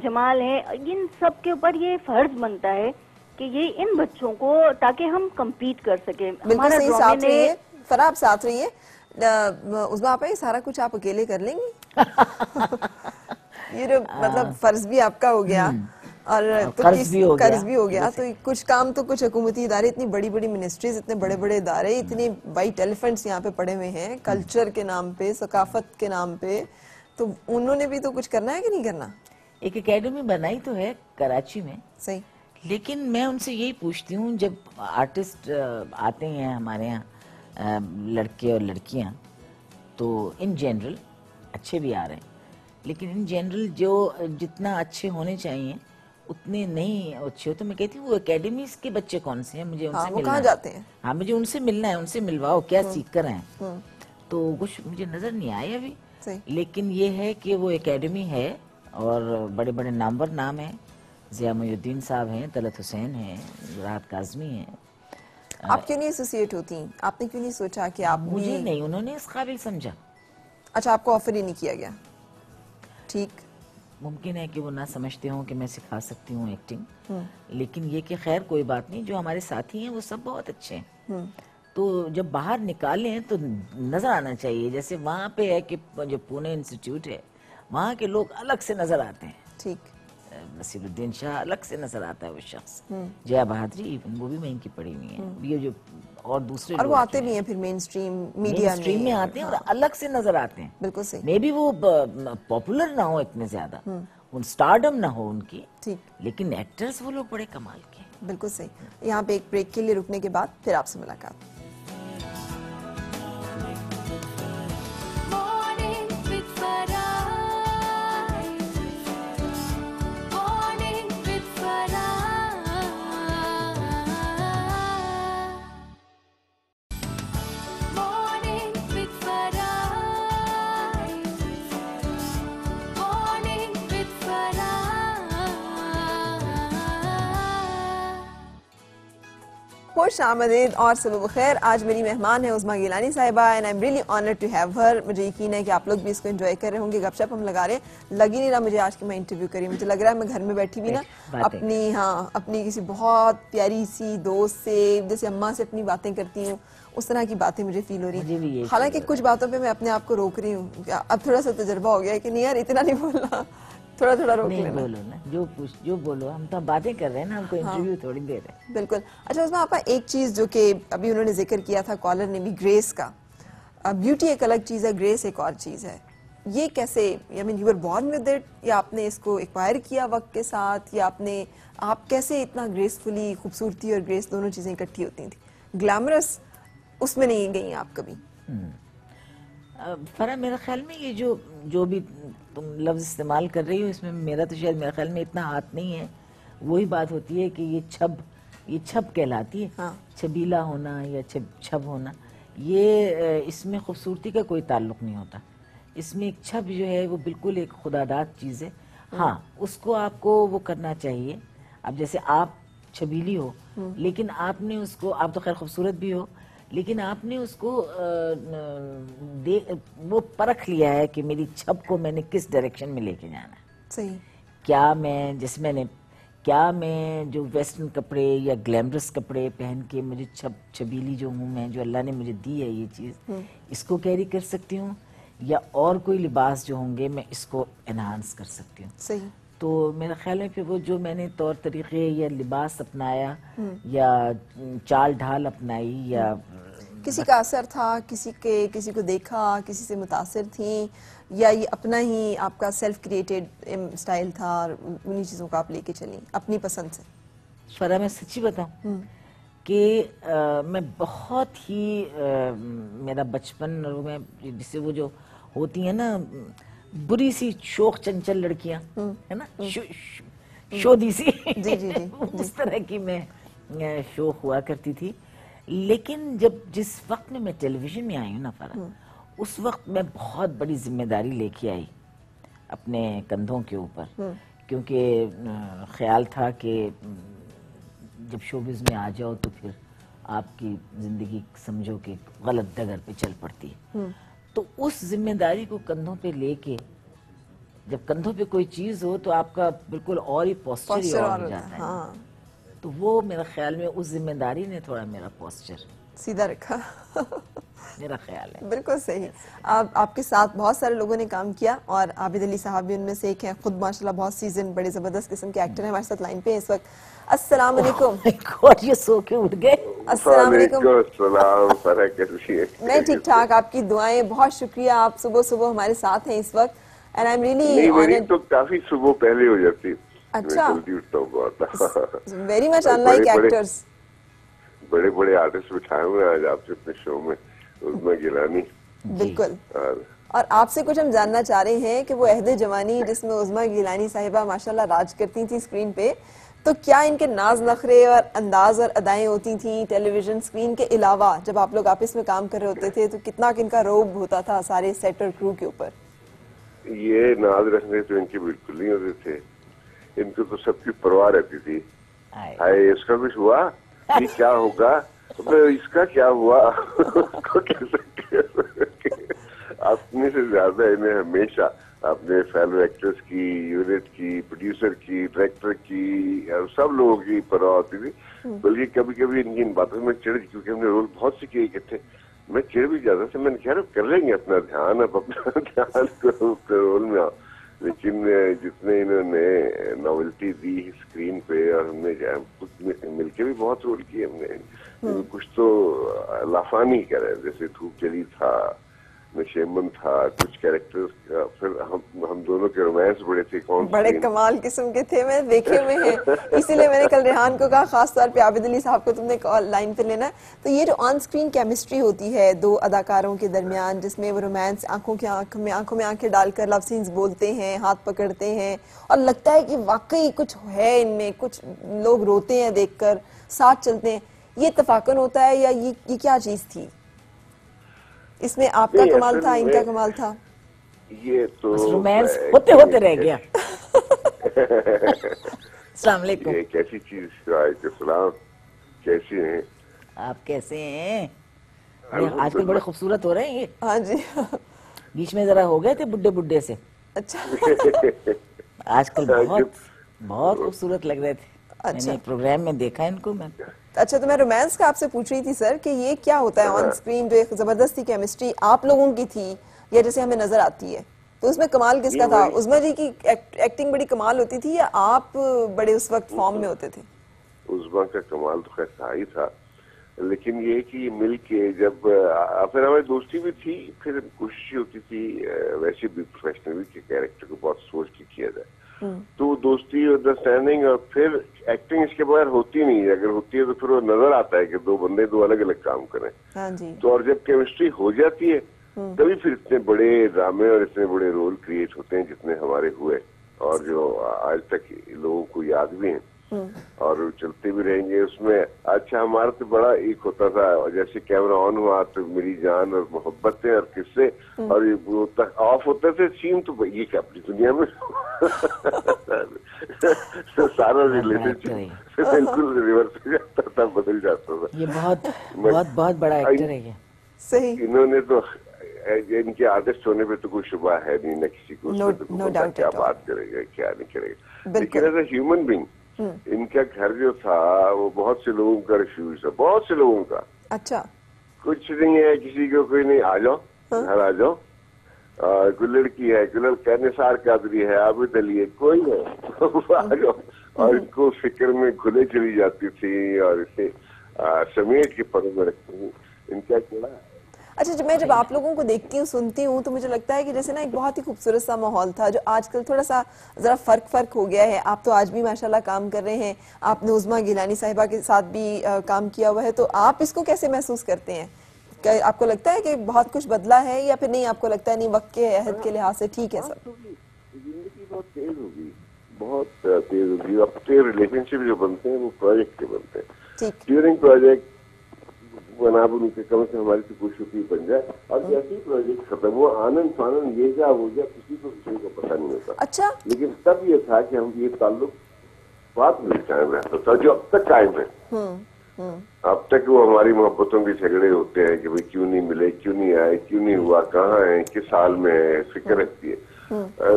جمال ہیں، ان سب کے اوپر یہ فرض بنتا ہے کہ یہ ان بچوں کو، تاکہ ہم کمپیٹ کر سکیں. بالکل صحیح. ساتھ رہیے فرح، آپ ساتھ رہیے. عظمیٰ آپا یہ سارا کچھ آپ اکیلے کر لیں گی؟ یہ جو مطلب فرض بھی آپ کا ہو گیا اور قرض بھی ہو گیا، تو کچھ کام تو کچھ حکومتی ادارے، اتنی بڑی بڑی منسٹریز، اتنے بڑے بڑے ادارے، اتنے وائٹ ایلیفنٹس یہاں پہ پڑے ہوئے ہیں کلچر کے نام پہ، ثقافت کے نام پہ، تو انہوں نے بھی تو کچھ کرنا ہے کہ نہیں کرنا؟ ایک اکیڈمی بنائی تو ہے کراچی میں. صحیح. لیکن میں ان سے یہی پوچھتی ہوں، جب آرٹسٹ آتے ہیں ہمارے یہاں، لڑکے اور لڑکیاں، تو ان جنرل اچھے بھی آ رہے ہیں، لیکن ان جنرل جو جتنا اچھے ہونے چاہیے اتنے نہیں اچھے ہوتے. میں کہتی ہوں وہ اکیڈمیز کے بچے کون سے ہیں، مجھے ان سے ملنا ہے. کہاں جاتے ہیں؟ ہاں مجھے ان سے ملنا ہے، ان سے ملواؤ کیا سیکھ کر ہیں. تو کچھ مجھے نظر نہیں آئے ابھی. لیکن یہ ہے کہ وہ اکیڈمی ہے اور بڑے بڑے نامور نام ہیں. ضیاء محی الدین صاحب ہیں، طلعت حسین ہیں، راحت کاظمی ہیں. آپ کیوں نہیں ایسوسیٹ ہوتی؟ آپ نے کیوں نہیں سوچا کہ آپ مجھے نہیں، انہوں نے اس قابل سمجھا. اچھا، آپ کو آفر ہی نہیں کیا گیا؟ ٹھیک. ممکن ہے کہ وہ نہ سمجھتے ہوں کہ میں سکھا سکتی ہوں ایکٹنگ، لیکن یہ کہ خیر کوئی بات نہیں، جو ہمارے ساتھی ہیں وہ سب بہت اچھے ہیں. تو جب باہر نکالیں تو نظر آنا چاہیے. جیسے وہاں پہ ہے کہ جو پونے انسٹیٹیوٹ ہے، وہاں کے لوگ الگ سے نظر آتے ہیں. ٹھیک. نصیر الدین شاہ الگ سے نظر آتا ہے وہ شخص. جیا بہادری وہ بھی وہیں کی پڑھی ہوئی ہیں. یہ جو اور دوسرے اور وہ آتے بھی ہیں پھر مین اسٹریم میڈیا میں آتے ہیں اور الگ سے نظر آتے ہیں. بالکل صحیح. مے بی وہ پاپولر نہ ہو اتنے زیادہ، ان سٹارڈم نہ ہو ان کی، لیکن ایکٹرز وہ لوگ بڑے کمال کے. بالکل صحیح. یہاں پہ ایک بریک کے لیے رکنے کے بعد پھر آپ سے ملاقات. خوش آمدید اور صبح بخیر. آج میری مہمان ہے عظمیٰ گیلانی صاحبہ and I am really honoured to have her. مجھے یقین ہے کہ آپ لوگ بھی اس کو انجوائے کر رہے ہوں گے. گپ شپ ہم لگا رہے ہیں. لگ ہی نہیں رہا مجھے آج کہ میں انٹرویو کری. مجھے لگ رہا ہے میں گھر میں بیٹھی بھی نا اپنی کسی بہت پیاری سی دوست سے، جیسے اماں سے اپنی باتیں کرتی ہوں، اس طرح کی باتیں مجھے فیل ہو رہی ہیں. حالانکہ کچھ باتوں پہ میں اپنے آپ کو روک رہی ہوں. اب تھوڑا سا تجربہ ہو گیا ہے کہ نہیں یار اتنا نہیں بولنا، تھوڑا روک لینا. بولو نا جو بولو. ہم تو باتیں کر رہے ہیں نا، ہم کو انٹرویو تھوڑی دے رہے ہیں. بالکل. اچھا عظمیٰ آپا، ایک چیز جو کہ ابھی انہوں نے ذکر کیا تھا کالر نے بھی، گریس کا. بیوٹی ایک الگ چیز ہے، گریس ایک اور چیز ہے. یہ کیسے، I mean you were born with it، یا آپ نے اس کو ایکوائر کیا وقت کے ساتھ، یا آپ کیسے اتنا گریسفلی، خوبصورتی اور گریس دونوں چیزیں اکٹھی ہوتی تھیں؟ گلیمرس اس میں نہیں گئی آپ کبھی؟ فرح میرے خیال میں یہ جو بھی تم لفظ استعمال کر رہی ہو، اس میں میرا تو شاید میرے خیال میں اتنا ہاتھ نہیں ہے. وہی بات ہوتی ہے کہ یہ چھب یہ چھب کہلاتی ہے. ہاں. چھبیلا ہونا یا چھب ہونا، یہ اس میں خوبصورتی کا کوئی تعلق نہیں ہوتا. اس میں ایک چھب جو ہے وہ بالکل ایک خداداد چیز ہے. ہاں اس کو آپ کو وہ کرنا چاہیے. اب جیسے آپ چھبیلی ہو لیکن آپ نے اس کو، آپ تو خیر خوبصورت بھی ہو لیکن آپ نے اس کو وہ پرکھ لیا ہے کہ میری چھب کو میں نے کس ڈائریکشن میں لے کے جانا ہے. صحیح. کیا میں جو ویسٹرن کپڑے یا گلیمرس کپڑے پہن کے مجھے چھبیلی جو ہوں میں، جو اللہ نے مجھے دی ہے یہ چیز، اس کو کیری کر سکتی ہوں، یا اور کوئی لباس جو ہوں گے میں اس کو انہانس کر سکتی ہوں. صحیح. تو میرا خیال ہے کہ وہ جو میں نے طور طریقے یا لباس اپنایا یا چال ڈھال اپنائی یا کسی کا اثر تھا، کسی کو دیکھا، کسی سے متاثر تھیں، یا یہ اپنا ہی آپ کا سیلف کریٹڈ اسٹائل تھا اور انہی چیزوں کو آپ لے کے چلیں اپنی پسند سے؟ فرا میں سچی بتاؤں کہ میں بہت ہی میرا بچپن، اور میں جسے وہ جو ہوتی ہیں نا بری سی شوخ چنچل لڑکیاں ہے نا، شودی سی، اس طرح کی میں شوخ ہوا کرتی تھی. لیکن جس وقت میں ٹیلی ویژن میں آئی ہوں نا فرا، اس وقت میں بہت بڑی ذمہ داری لے کے آئی اپنے کندھوں کے اوپر، کیونکہ خیال تھا کہ جب شوبز میں آ جاؤ تو پھر آپ کی زندگی سمجھو کہ غلط ڈگر پہ چل پڑتی ہے. تو اس ذمہ داری کو کندھوں پہ لے کے، جب کندھوں پہ کوئی چیز ہو تو آپ کا بالکل اور ہی پوسچر ہی اور ہو جاتا ہے. تو وہ میرا خیال میں اس ذمہ داری نے تھوڑا میرا پوسچر سیدھا رکھا. میرا خیال ہے بالکل صحیح. آپ کے ساتھ بہت سارے لوگوں نے کام کیا اور عابد علی صاحب بھی ان میں سے ایک ہیں. خود ماشاءاللہ بہت سیزن بڑے زبردست قسم کے ایکٹر ہیں. ہمارے ساتھ لائن پہ ہیں اس وقت. السلام علیکم. یہ سو کے اٹھ گئے. السلام علیکم. السلام. فرح کیسی ہے؟ میں ٹھیک ٹھاک. آپ کی دعائیں. بہت شکریہ. آپ صبح ہمارے ساتھ ہیں اس وقت. And I am really honoured. تو کافی صبح پہلے ہو جاتی. اچھا. جلدی اٹھتا ہوں بہت. Very much in like actors. بڑے بڑے آرٹسٹ بٹھائے ہوئے آج آپ سے اپنے شو میں. عظمیٰ گیلانی. بالکل. اور آپ سے کچھ ہم جاننا چاہ رہے ہیں کہ وہ عہد جوانی جس میں عظمیٰ گیلانی صاحبہ ماشاءاللہ راج کرتی تھیں اسکرین پہ، تو کیا ان کے ناز نخرے اور انداز اور ادائیں ہوتی تھیں ٹیلی ویژن اسکرین کے علاوہ؟ جب آپ لوگ آپس میں کام کر رہے ہوتے تھے تو کتنا ان کا روب ہوتا تھا سارے سیٹ اور کرو کے اوپر؟ یہ ناز رکھنے تو ان کے بالکل نہیں ہوتے تھے. ان کو تو سب کی پرواہ رہتی تھی. ہائے اس کا کچھ ہوا، یہ کیا ہوگا، اس کا کیا ہوا. اپنے سے زیادہ انہیں ہمیشہ اپنے فیلو ایکٹرز کی، یونٹ کی، پروڈیوسر کی، ڈائریکٹر کی، سب لوگوں کی پرواہ ہوتی تھی. بلکہ کبھی کبھی ان کی ان باتوں میں چڑھ، کیونکہ ہم نے رول بہت سے کیے اکٹھے، میں چڑھ بھی جاتا تھا. میں نے کہا کر لیں گے اپنا دھیان، اب اپنا دھیان رول میں آؤ. لیکن جتنے انہوں نے ناولٹی دی اسکرین پہ، اور ہم نے مل کے بھی بہت رول کیے ہم نے. کچھ تو لافانی کہہ رہے، جیسے دھوپ چلی تھا، نشیمن تھا، کچھ کیریکٹرز. پھر ہم دونوں کے رومانس بڑے تھے، بڑے کمال قسم کے تھے. میں دیکھے ہوئے ہیں، اسی لیے میں نے کل ریحان کو کہا خاص طور پہ عابد علی صاحب کو تم نے لائن پہ لینا. تو یہ جو آن اسکرین کیمسٹری ہوتی ہے دو اداکاروں کے درمیان، جس میں وہ رومانس آنکھوں میں آنکھیں ڈال کر لو سینز بولتے ہیں، ہاتھ پکڑتے ہیں، اور لگتا ہے کہ واقعی کچھ ہے ان میں، کچھ لوگ روتے ہیں دیکھ کر، ساتھ چلتے ہیں، یہ اتفاقاً ہوتا ہے یا یہ کیا چیز تھی؟ اس میں آپ کا کمال تھا، ان کا کمال تھا؟ یہ تو رومانس ہوتے ہوتے رہ گیا. السلام علیکم. یہ کیسی چیز. وعلیکم السلام. کیسی ہیں آپ؟ کیسے ہیں؟ آج کل بڑے خوبصورت ہو رہے ہیں. یہ ہاں جی. بیچ میں ذرا ہو گئے تھے بڈھے سے. اچھا. آج کل بہت خوبصورت لگ رہے تھے. میں نے پروگرام میں دیکھا ان کو. میں اچھا، تو میں رومانس کا آپ سے پوچھ رہی تھی سر کہ یہ کیا ہوتا ہے آن اسکرین، جو ایک زبردستی کیمسٹری آپ لوگوں کی تھی یا جیسے ہمیں نظر آتی ہے، تو اس میں کمال کس کا تھا؟ عظمیٰ جی کی ایکٹنگ بڑی کمال ہوتی تھی یا آپ بڑے اس وقت فارم میں ہوتے تھے؟ عظمیٰ کا کمال تو خیر تھا ہی تھا، لیکن یہ کہ مل کے جب پھر ہماری دوستی بھی تھی، پھر کوشش ہوتی تھی ویسے بھی پروفیشنلی کہ کیریکٹر کو بہت سوچ کے کیا جائے. تو دوستی، انڈرسٹینڈنگ، اور پھر ایکٹنگ اس کے بغیر ہوتی نہیں ہے. اگر ہوتی ہے تو پھر وہ نظر آتا ہے کہ دو بندے دو الگ الگ کام کریں. تو اور جب کیمسٹری ہو جاتی ہے تبھی پھر اتنے بڑے ڈرامے اور اتنے بڑے رول کریٹ ہوتے ہیں جتنے ہمارے ہوئے، اور جو آج تک لوگوں کو یاد بھی ہیں. اور چلتے بھی رہیں گے اس میں. اچھا ہمارا تو بڑا ایک ہوتا تھا, اور جیسے کیمرہ آن ہوا تو میری جان اور محبتیں اور قصے, اور وہ آف ہوتے تھے سین تو یہ کہ اپنی دنیا میں سارا ریلیشن شپ بالکل ریورس ہو جاتا تھا, بدل جاتا تھا. یہ بہت بہت بہت بڑا ایکٹر ہے یہ. صحیح. انہوں نے تو ان کے آرٹسٹ ہونے پہ تو کوئی شبہ ہے نہیں, نہ کسی کو کیا بات کرے گا کیا نہیں کرے گا. لیکن as a human being in کا گھر جو تھا وہ بہت سے لوگوں کا ریفیوز ہے, بہت سے لوگوں کا. اچھا. کچھ نہیں ہے کسی کو, کوئی نہیں, آ جاؤ گھر آ جاؤ. کوئی لڑکی ہے, کوئی لڑکا, نثار قادری ہے, عابد علی ہے, کوئی ہے آ جاؤ. اور ان کو فکر میں کھلے چلی جاتی تھی اور اسے سمیٹ کے پروں میں رکھتی ہوں. ان کا کیا. اچھا, میں جب آپ لوگوں کو دیکھتی ہوں سنتی ہوں تو مجھے لگتا ہے کہ جیسے نا ایک بہت ہی خوبصورت سا ماحول تھا جو آج کل تھوڑا سا ذرا فرق ہو گیا ہے. آپ تو آج بھی ماشاءاللہ کام کر رہے ہیں, آپ نے عظمیٰ گیلانی صاحبہ کے ساتھ بھی کام کیا ہوا ہے, تو آپ اس کو کیسے محسوس کرتے ہیں؟ آپ کو لگتا ہے کہ بہت کچھ بدلا ہے یا پھر نہیں, آپ کو لگتا ہے نہیں وقت کے عہد کے لحاظ سے ٹھیک ہے سب؟ زندگی بہت تیز ہوگی, بہت تیز ہوگی. اب کے ریلیشن شپ جو بنتے ہیں وہ پروجیکٹ کے بنتے ہیں. ٹھیک. ڈیورنگ پروجیکٹ بنا ان کے کم سے ہماری تو کوشش بن جائے, اور جیسے ہی پروجیکٹ ختم ہوا آنند فانند یہ کیا ہو گیا کسی کو پتہ نہیں ہوتا. اچھا. لیکن تب یہ تھا کہ ہم یہ تعلق بات میں قائم رہتا تھا جو اب تک قائم ہے. اب تک وہ ہماری محبتوں کے جھگڑے ہوتے ہیں کہ بھئی کیوں نہیں ملے, کیوں نہیں آئے, کیوں نہیں ہوا, کہاں ہیں, کس حال میں ہے, فکر رکھتی ہے.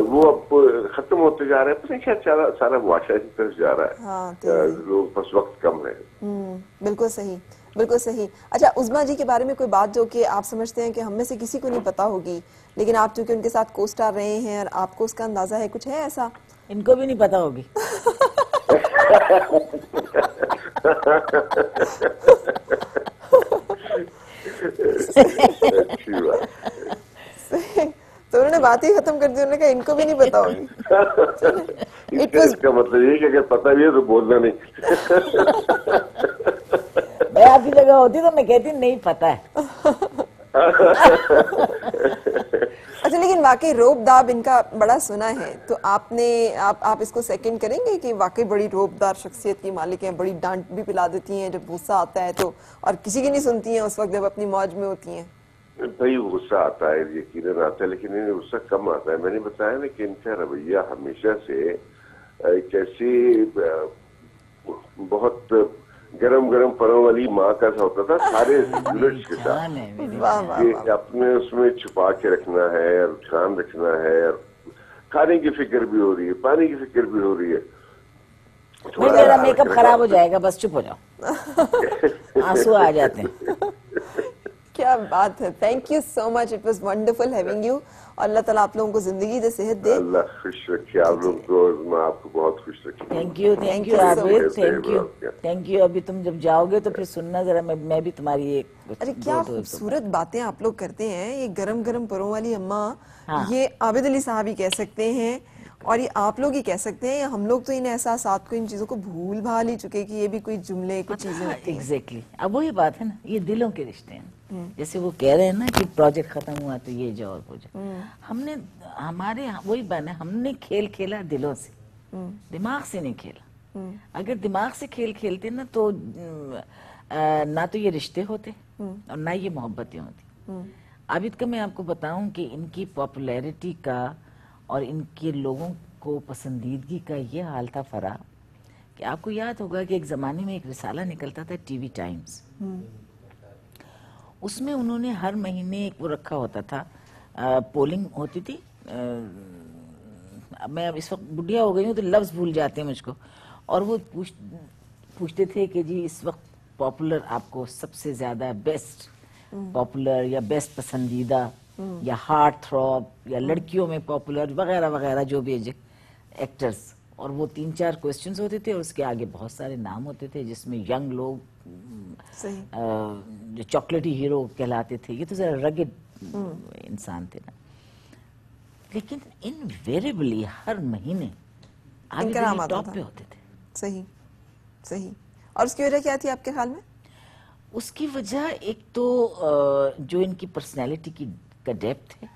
وہ اب ختم ہوتے جا رہے ہیں, پتہ نہیں شاید سارا معاشرہ کی طرف جا رہا ہے, لوگ بس وقت کم ہے. بالکل صحیح, بالکل صحیح. اچھا, عظمیٰ جی کے بارے میں کوئی بات جو کہ آپ سمجھتے ہیں کہ ہم میں سے کسی کو نہیں پتا ہوگی, لیکن آپ چونکہ ان کے ساتھ کو اسٹار رہے ہیں اور آپ کو اس کا اندازہ ہے, کچھ ہے ایسا؟ ان کو بھی نہیں پتا ہوگی. تو انہوں نے بات ہی ختم کر دی, انہوں نے کہا ان کو بھی نہیں پتا ہوگی. اس کا مطلب یہ کہ اگر پتا بھی ہے تو بولنا نہیں. میں آپ کی جگہ ہوتی تو میں کہتی نہیں پتا ہے. اچھا, لیکن واقعی روب داب ان کا بڑا سنا ہے, تو آپ اس کو سیکنڈ کریں گے کہ واقعی بڑی روب دار شخصیت کی مالک ہیں, بڑی ڈانٹ بھی پلا دیتی ہیں جب غصہ آتا ہے تو, اور کسی کی نہیں سنتی ہیں اس وقت جب اپنی موج میں ہوتی ہیں؟ بھائی غصہ آتا ہے, یقیناً آتا ہے, لیکن انہیں غصہ کم آتا ہے. میں نے بتایا نا کہ ان کا رویہ ہمیشہ سے ایک ایسی بہت گرم پروں والی ماں کا سا ہوتا تھا سارے یونٹس کے ساتھ, کہ اپنے اس میں چھپا کے رکھنا ہے اور دھیان رکھنا ہے, اور کھانے کی فکر بھی ہو رہی ہے, پانی کی فکر بھی ہو رہی ہے. میرا میک اپ خراب ہو جائے گا, بس چپ ہو جاؤ, آنسو آ جاتے ہیں. کیا بات ہے. Thank you so much, it was wonderful having you, اور اللہ تعالیٰ آپ لوگوں کو زندگی دے, صحت دے. اللہ خوش رکھے آپ لوگ کو, میں آپ کو بہت خوش رکھوں. Thank you Abid, thank you. ابھی تم جب جاؤ گے تو پھر سننا ذرا, میں بھی تمہاری ایک. ارے کیا خوبصورت باتیں آپ لوگ کرتے ہیں. یہ گرم پروں والی اماں, یہ عابد علی صاحب ہی کہہ سکتے ہیں, اور یہ آپ لوگ ہی کہہ سکتے ہیں. ہم لوگ تو ان احساسات کو, ان چیزوں کو بھول بھال ہی چکے کہ یہ بھی کوئی جملے, کچھ چیزیں ہوتی ہیں. ایگزیکٹلی. اب وہی بات ہے نا, یہ دلوں کے رشتے ہیں. جیسے وہ کہہ رہے ہیں نا کہ پروجیکٹ ختم ہوا تو یہ جاؤ اور وہ جاؤ, ہم نے ہمارے وہی بنا, ہم نے کھیل کھیلا دلوں سے, دماغ سے نہیں کھیلا. اگر دماغ سے کھیل کھیلتے نا تو نہ تو یہ رشتے ہوتے اور نہ یہ محبتیں ہوتی. عابد کا میں آپ کو بتاؤں کہ ان کی پاپولیرٹی کا اور ان کے لوگوں کو پسندیدگی کا یہ حال تھا فرا, کہ آپ کو یاد ہوگا کہ ایک زمانے میں ایک رسالہ نکلتا تھا ٹی وی ٹائمز, اس میں انہوں نے ہر مہینے ایک وہ رکھا ہوتا تھا, پولنگ ہوتی تھی. میں اب اس وقت بڈھیا ہو گئی ہوں تو لفظ بھول جاتے ہیں مجھ کو, اور وہ پوچھتے تھے کہ جی اس وقت پاپولر آپ کو سب سے زیادہ بیسٹ پاپولر یا بیسٹ پسندیدہ یا ہارٹ تھروب یا لڑکیوں میں پاپولر وغیرہ وغیرہ جو بھی ایکٹرز, اور وہ 3-4 کوسچنز ہوتے تھے, اور اس کے آگے بہت سارے نام ہوتے تھے جس میں ینگ لوگ جو چاکلیٹی ہیرو کہلاتے تھے, یہ تو ذرا رگڈ انسان تھے نا, لیکن انویریبلی ہر مہینے عابد علی ٹاپ پہ ہوتے تھے. صحیح. اور اس کی وجہ کیا تھی آپ کے خیال میں؟ اس کی وجہ ایک تو جو ان کی پرسنالٹی کا ڈیپتھ ہے,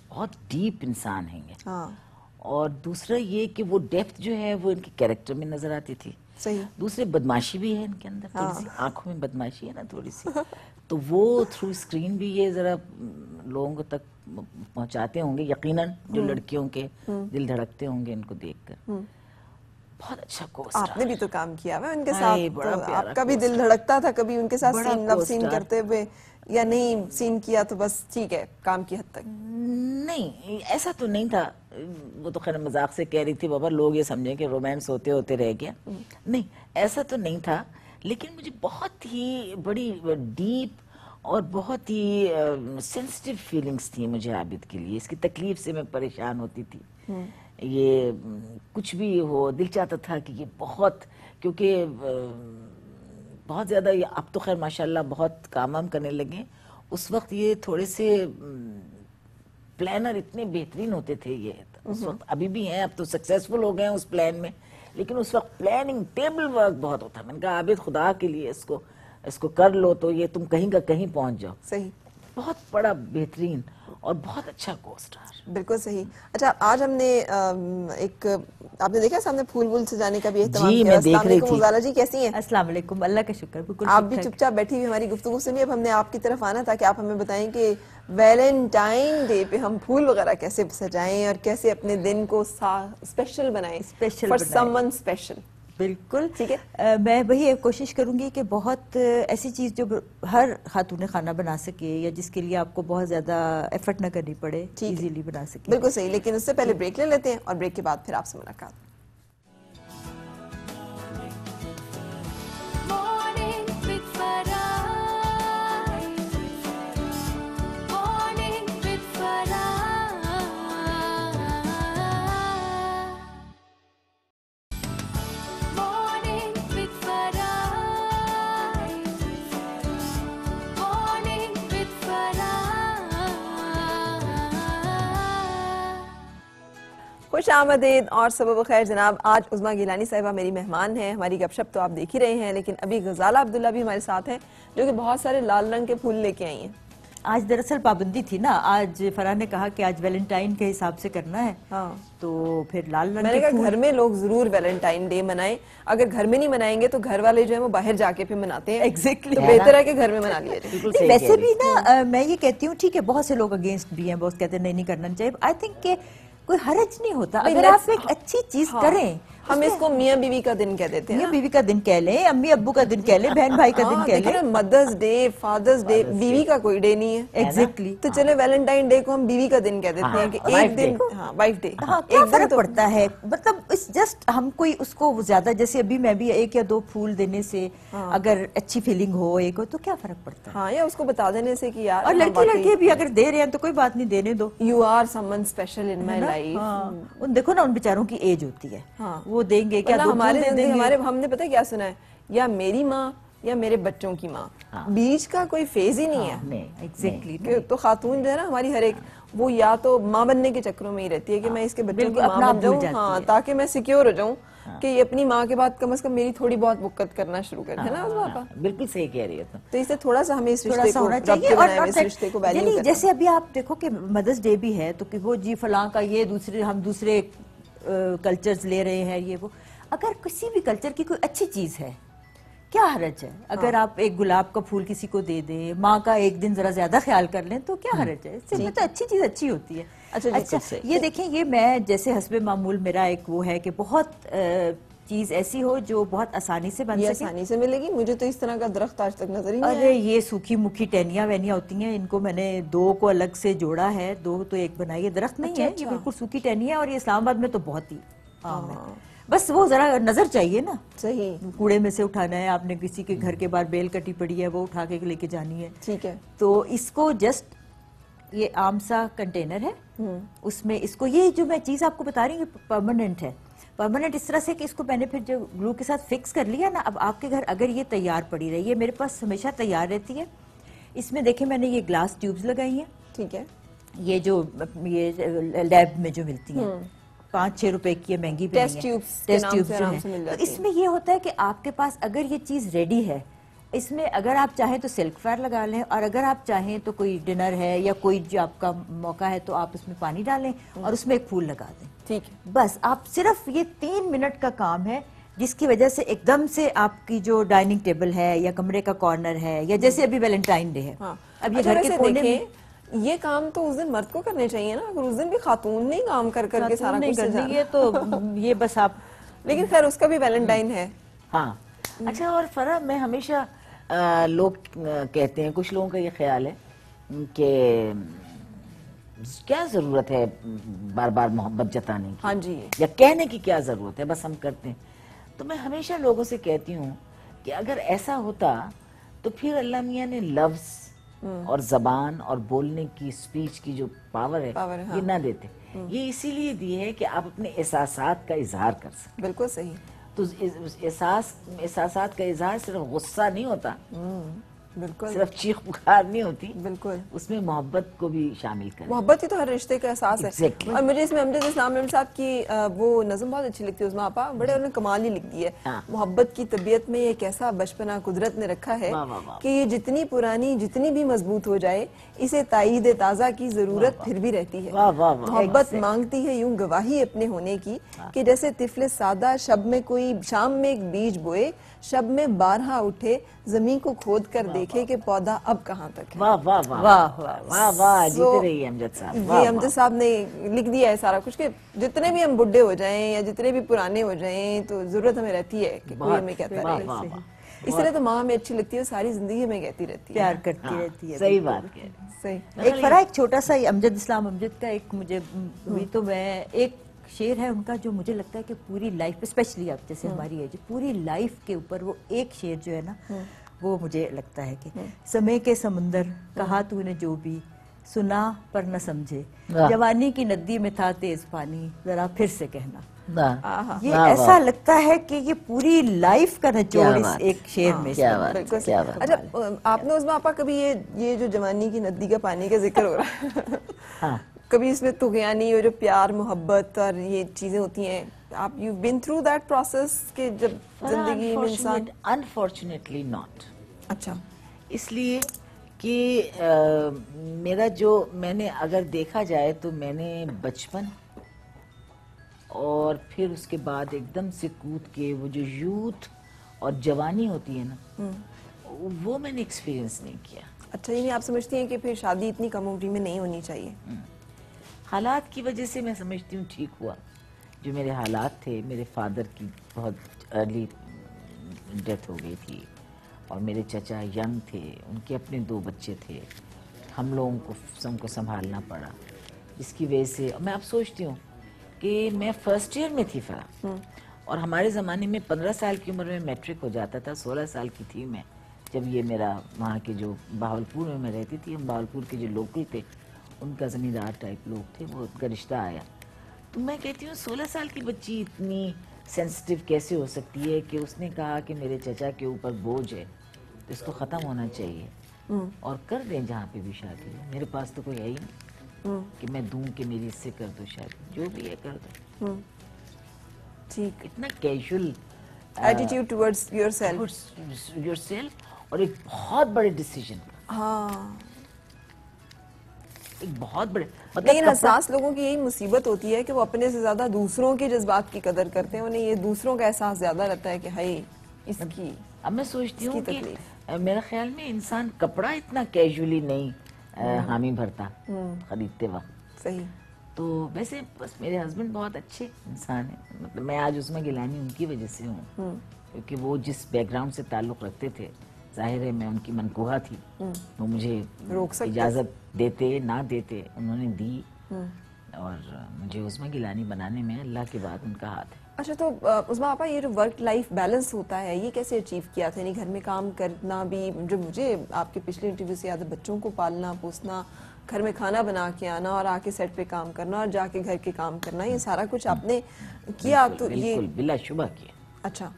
بہت ڈیپ انسان ہیں گے, اور دوسرا یہ کہ وہ ڈیپتھ جو ہے وہ ان کے کیریکٹر میں نظر آتی تھی. صحیح. دوسرے بدماشی بھی ہے ان کے اندر, تھوڑی سی آنکھوں میں بدماشی ہے نا تھوڑی سی, تو وہ تھرو اسکرین بھی یہ ذرا لوگوں کو تک پہنچاتے ہوں گے یقیناً, جو لڑکیوں کے دل دھڑکتے ہوں گے ان کو دیکھ کر. بہت اچھا کوسٹ. آپ نے بھی تو کام کیا ہے ان کے ساتھ, آپ کا بھی دل دھڑکتا تھا کبھی ان کے ساتھ سین لو سین کرتے ہوئے, یا نہیں سین کیا تو بس ٹھیک ہے کام کی حد تک؟ نہیں ایسا تو نہیں تھا, وہ تو خیر مذاق سے کہہ رہی تھی بابا لوگ یہ سمجھیں کہ رومانس ہوتے ہوتے رہ گیا, نہیں ایسا تو نہیں تھا. لیکن مجھے بہت ہی بڑی ڈیپ اور بہت ہی سینسٹیو فیلنگز تھیں مجھے عابد کے لیے. اس کی تکلیف سے میں پریشان ہوتی تھی. یہ کچھ بھی ہو دل چاہتا تھا کہ یہ بہت, کیونکہ بہت زیادہ, اب تو خیر ماشاءاللہ بہت کام کرنے لگے, اس وقت یہ تھوڑے سے پلانر اتنے بہترین ہوتے تھے یہ اس وقت, ابھی بھی ہیں, اب تو سکسیسفل ہو گئے ہیں اس پلان میں, لیکن اس وقت پلاننگ ٹیبل ورک بہت ہوتا. میں نے کہا عابد خدا کے لیے اس کو کر لو تو یہ تم کہیں کا کہیں پہنچ جاؤ. صحیح, بہت بڑا بہترین اور بہت اچھا کوسٹار. بالکل صحیح. اچھا آج ہم نے ایک, آپ نے دیکھا سامنے پھول وول سجانے کا بھی اہتمام کیا. جی میں دیکھ رہی تھی. غزالہ جی کیسی ہیں؟ السلام علیکم, اللہ کا شکر, بالکل آپ بھی چپ چاپ بیٹھی ہوئی ہماری گفتگو سنی. اب ہم نے آپ کی طرف آنا تھا کہ آپ ہمیں بتائیں کہ ویلنٹائن ڈے پہ ہم پھول وغیرہ کیسے سجائیں اور کیسے اپنے دن کو اسپیشل بنائیں, فار سم ون اسپیشل. بالکل ٹھیک ہے. میں وہی کوشش کروں گی کہ بہت ایسی چیز جو ہر خاتون خانہ بنا سکے, یا جس کے لیے آپ کو بہت زیادہ ایفرٹ نہ کرنی پڑے, ایزیلی بنا سکے. بالکل صحیح. لیکن اس سے پہلے بریک لے لیتے ہیں اور بریک کے بعد پھر آپ سے ملاقات. خوش آمدید اور سبب خیر جناب. آج عظمیٰ گیلانی صاحبہ میری مہمان ہیں. ہماری گپ شپ تو آپ دیکھ ہی رہے ہیں, لیکن ابھی غزالہ عبداللہ بھی ہمارے ساتھ ہیں جو کہ بہت سارے لال رنگ کے پھول لے کے آئی ہیں. آج دراصل پابندی تھی نا, آج فرح نے کہا کہ آج ویلنٹائن کے حساب سے کرنا ہے, تو پھر لال رنگ. میں نے کہا گھر میں لوگ ضرور ویلنٹائن ڈے منائیں, اگر گھر میں نہیں منائیں گے تو گھر والے جو ہیں وہ باہر جا کے پھر مناتے ہیں. ایگزیکٹلی, تو بہتر ہے کہ گھر میں منا لیا جائے. ویسے بھی نا میں یہ کہتی ہوں, ٹھیک ہے بہت سے لوگ اگینسٹ بھی ہیں, بہت کہتے ہیں نہیں کرنا چاہیے. آئی تھنک کہ کوئی حرج نہیں ہوتا اگر آپ ایک اچھی چیز کریں. ہم اس کو میاں بیوی کا دن کہہ دیتے ہیں, میاں بیوی کا دن کہہ لیں, امی ابو کا دن کہہ لیں, بہن بھائی کا دن کہہ لیں. مدرس ڈے, فادرز ڈے, بیوی کا کوئی ڈے نہیں ہے. ایگزیکٹلی. تو چلے ویلنٹائن ڈے کو ہم بیوی کا دن کہہ دیتے ہیں کہ ایک دن, وائف ڈے. کیا فرق پڑتا ہے, مطلب جسٹ ہم کوئی اس کو زیادہ, جیسے ابھی میں بھی 1 یا 2 پھول دینے سے اگر اچھی فیلنگ ہو ایک ہو تو کیا فرق پڑتا ہے. ہاں, یا اس کو بتا دینے سے کہ یار, اور لڑکے بھی اگر دے رہے ہیں تو کوئی بات نہیں, دینے دو. You are someone special in my life. دیکھو نا ان بیچاروں کی ایج ہوتی ہے, وہ دیں گے کیا, ہمارے ہم نے پتہ کیا سنا ہے, یا میری ماں یا میرے بچوں کی ماں, بیچ کا کوئی فیز ہی نہیں ہے. ایگزیکٹلی. تو خاتون جو ہے نا ہماری ہر ایک, وہ یا تو ماں بننے کے چکروں میں ہی رہتی ہے کہ میں اس کے بچوں کی ماں بن جاؤں, ہاں, تاکہ میں سیکیور ہو جاؤں کہ یہ اپنی ماں کے بعد کم از کم میری تھوڑی بہت بکت کرنا شروع کرتے ہیں نا. بالکل صحیح کہہ رہی ہے. تو اس سے تھوڑا سا ہمیں اس رشتے کو رب کے بنائے ہوئے اس رشتے کو ویلیو کرنا. جیسے ابھی آپ دیکھو کہ مدرس ڈے بھی ہے, تو کہ وہ جی فلاں کا یہ دوسرے, ہم دوسرے کلچرز لے رہے ہیں, یہ وہ. اگر کسی بھی کلچر کی کوئی اچھی چیز ہے, کیا حرج ہے اگر آپ ایک گلاب کا پھول کسی کو دے دیں, ماں کا ایک دن ذرا زیادہ خیال کر لیں, تو کیا حرج ہے. اس سے تو اچھی چیز اچھی ہوتی ہے. اچھا یہ دیکھیں, یہ میں جیسے حسب معمول میرا ایک وہ ہے کہ بہت چیز ایسی ہو جو بہت آسانی سے بن سکے. آسانی سے ملے گی. مجھے تو اس طرح کا درخت آج تک نظر ہی نہیں. ارے یہ سوکھی مکھی ٹہنیاں وینیاں ہوتی ہیں, ان کو میں نے 2 کو الگ سے جوڑا ہے, 2 تو ایک بنائی ہے, درخت نہیں ہے, یہ بالکل سوکھی ٹہنی ہے, اور یہ اسلام آباد میں تو بہت ہی عام ہے. بس وہ ذرا نظر چاہیے نا. صحیح. کوڑے میں سے اٹھانا ہے آپ نے, کسی کے گھر کے باہر بیل کٹی پڑی ہے وہ اٹھا کے لے کے جانی ہے. ٹھیک ہے. تو اس کو جسٹ, یہ عام سا کنٹینر ہے, اس میں اس کو, یہ جو میں چیز آپ کو بتا رہی ہوں پرماننٹ ہے. پرماننٹ اس طرح سے کہ اس کو میں نے پھر جو گلو کے ساتھ فکس کر لیا نا, اب آپ کے گھر اگر یہ تیار پڑی رہی ہے, میرے پاس ہمیشہ تیار رہتی ہے. اس میں دیکھیں میں نے یہ گلاس ٹیوبز لگائی ہیں. ٹھیک ہے. یہ جو یہ لیب میں جو ملتی ہیں 5-6 روپے کی, مہنگی بھی نہیں ہے, ٹیسٹ ٹیوبز جو ہیں. اس میں یہ ہوتا ہے کہ آپ کے پاس اگر یہ چیز ریڈی ہے, اس میں اگر آپ چاہیں تو سلک فائر لگا لیں, اور اگر آپ چاہیں تو کوئی ڈنر ہے یا کوئی جو آپ کا موقع ہے تو آپ اس میں پانی ڈالیں اور اس میں ایک پھول لگا دیں. ٹھیک ہے. بس آپ صرف یہ 3 منٹ کا کام ہے. جس کی وجہ سے ایک دم سے آپ کی جو ڈائننگ ٹیبل ہے یا کمرے کا کارنر ہے یا جیسے ابھی ویلنٹائن ڈے ہے اب یہ گھر کے کونے میں یہ کام تو اس دن مرد کو کرنے چاہیے نا, اگر اس دن بھی خاتون نہیں کام کر کے سارا نہیں کچھ کرنی ہے تو یہ بس آپ, لیکن خیر اس کا بھی ویلنٹائن ہے. ہاں اچھا. اور فرح میں ہمیشہ لوگ کہتے ہیں, کچھ لوگوں کا یہ خیال ہے کہ کیا ضرورت ہے بار بار محبت جتانے کی, ہاں جی, یا کہنے کی کیا ضرورت ہے, بس ہم کرتے ہیں. تو میں ہمیشہ لوگوں سے کہتی ہوں کہ اگر ایسا ہوتا تو پھر اللہ میاں نے لفظ اور زبان اور بولنے کی اسپیچ کی جو پاور ہے یہ نہ دیتے. یہ اسی لیے دی ہے کہ آپ اپنے احساسات کا اظہار کر سکیں. بالکل صحیح. تو احساسات کا اظہار صرف غصہ نہیں ہوتا, بالکل صرف چیخ پکار نہیں ہوتی, بالکل اس میں محبت کو بھی شامل کریں. محبت ہی تو ہر رشتے کا احساس ہے. Exactly. اور مجھے اس میں امجد اسلام احمد صاحب کی وہ نظم بہت اچھی لگتی ہے, عظمیٰ آپا بڑے انہوں نے کمال ہی لکھ دی ہے. محبت کی طبیعت میں ایک ایسا بچپنا قدرت نے رکھا ہے کہ یہ جتنی پرانی جتنی بھی مضبوط ہو جائے اسے تائید تازہ کی ضرورت پھر بھی رہتی ہے. محبت مانگتی ہے یوں گواہی اپنے ہونے کی کہ جیسے طفل سادہ شب میں کوئی شام میں ایک بیج بوئے, شب میں بارہا اٹھے, زمین کو کھود کر دیکھے کہ پودا اب کہاں تک ہے. واہ واہ واہ واہ واہ, جیتے رہیے امجد صاحب. یہ امجد صاحب نے لکھ دیا ہے سارا کچھ کہ جتنے بھی ہم بڈھے ہو جائیں یا جتنے بھی پرانے ہو جائیں تو ضرورت ہمیں رہتی ہے کہ کوئی ہمیں کہتا رہے. اس طرح تو ماں ہمیں اچھی لگتی ہے, ساری زندگی ہمیں کہتی رہتی ہے, پیار کرتی رہتی ہے. صحیح بات ہے. صحیح. ایک فرح ایک چھوٹا سا امجد اسلام امجد کا ایک مجھے ہوئی تو میں ایک شعر ہے ان کا جو مجھے لگتا ہے کہ پوری لائف اسپیشلی اب جیسے ہماری ایج پوری لائف کے اوپر وہ ایک شعر جو ہے نا وہ مجھے لگتا ہے کہ سمے کے سمندر کہا تو نے جو بھی سنا پر نہ سمجھے, جوانی کی ندی میں تھا تیز پانی ذرا پھر سے کہنا. یہ ایسا لگتا ہے کہ یہ پوری لائف کا نچوڑ اس ایک شعر میں. اچھا آپ نے عظمیٰ آپا کبھی یہ جو جوانی کی ندی کا پانی کا ذکر ہو رہا ہے کبھی اس میں طغیانی اور جو پیار محبت اور یہ چیزیں ہوتی ہیں, آپ you been through that process کہ جب زندگی میں انسان. Unfortunately not. اچھا. اس لیے کہ میرا جو میں نے اگر دیکھا جائے تو میں نے بچپن اور پھر اس کے بعد ایک دم سے کود کے وہ جو یوتھ اور جوانی ہوتی ہے نا وہ میں نے ایکسپیرینس نہیں کیا. اچھا, یعنی آپ سمجھتی ہیں کہ پھر شادی اتنی کم عمری میں نہیں ہونی چاہیے؟ حالات کی وجہ سے میں سمجھتی ہوں ٹھیک ہوا. جو میرے حالات تھے, میرے فادر کی بہت ارلی ڈیتھ ہو گئی تھی اور میرے چچا ینگ تھے, ان کے اپنے 2 بچے تھے, ہم لوگوں کو سب کو سنبھالنا پڑا, جس کی وجہ سے میں اب سوچتی ہوں کہ میں فرسٹ ایئر میں تھی فرح, اور ہمارے زمانے میں 15 سال کی عمر میں میٹرک ہو جاتا تھا. 16 سال کی تھی میں جب یہ میرا وہاں کے جو بہاولپور میں رہتی تھی, ہم بہاولپور کے جو لوکل تھے ان کا زمیندار ٹائپ لوگ تھے, وہ ان کا رشتہ آیا. تو میں کہتی ہوں 16 سال کی بچی اتنی سینسٹیو کیسے ہو سکتی ہے کہ اس نے کہا کہ میرے چچا کے اوپر بوجھ ہے تو اس کو ختم ہونا چاہیے اور کر دیں جہاں پہ بھی شادی. میرے پاس تو کوئی ہے ہی نہیں کہ میں دوں کہ میری اس سے کر دو شادی, جو بھی ہے کر دو. ٹھیک. اتنا casual attitude towards yourself, اور ایک بہت بڑے ڈیسیجن. ہاں, ایک بہت بڑے لیکن حساس لوگوں کی یہی مصیبت ہوتی ہے کہ وہ اپنے سے زیادہ دوسروں کے جذبات کی قدر کرتے ہیں, انہیں یہ دوسروں کا احساس زیادہ رہتا ہے کہ ہائی اس کی. اب میں سوچتی ہوں کہ میرا خیال میں انسان کپڑا اتنا کیجولی نہیں حامی بھرتا خریدتے وقت. صحیح. تو ویسے بس میرے ہسبینڈ بہت اچھے انسان ہیں, مطلب میں آج عظمیٰ گیلانی ان کی وجہ سے ہوں, کیونکہ وہ جس بیک گراؤنڈ سے تعلق رکھتے تھے, ظاہر ہے میں ان کی منکوہا تھی, وہ مجھے اجازت دیتے نہ دیتے انہوں نے دی, اور مجھے عظمیٰ گیلانی بنانے میں اللہ کے بعد ان کا ہاتھ ہے. اچھا, تو عظمیٰ آپا یہ جو ورک لائف بیلنس ہوتا ہے یہ کیسے اچیو کیا تھا؟ یعنی گھر میں کام کرنا بھی, جو مجھے آپ کے پچھلے انٹرویو سے یاد ہے, بچوں کو پالنا پوسنا, گھر میں کھانا بنا کے آنا اور آ کے سیٹ پہ کام کرنا اور جا کے گھر کے کام کرنا, یہ سارا کچھ آپ نے کیا؟ تو یہ بالکل بلا شبہ کیا. اچھا.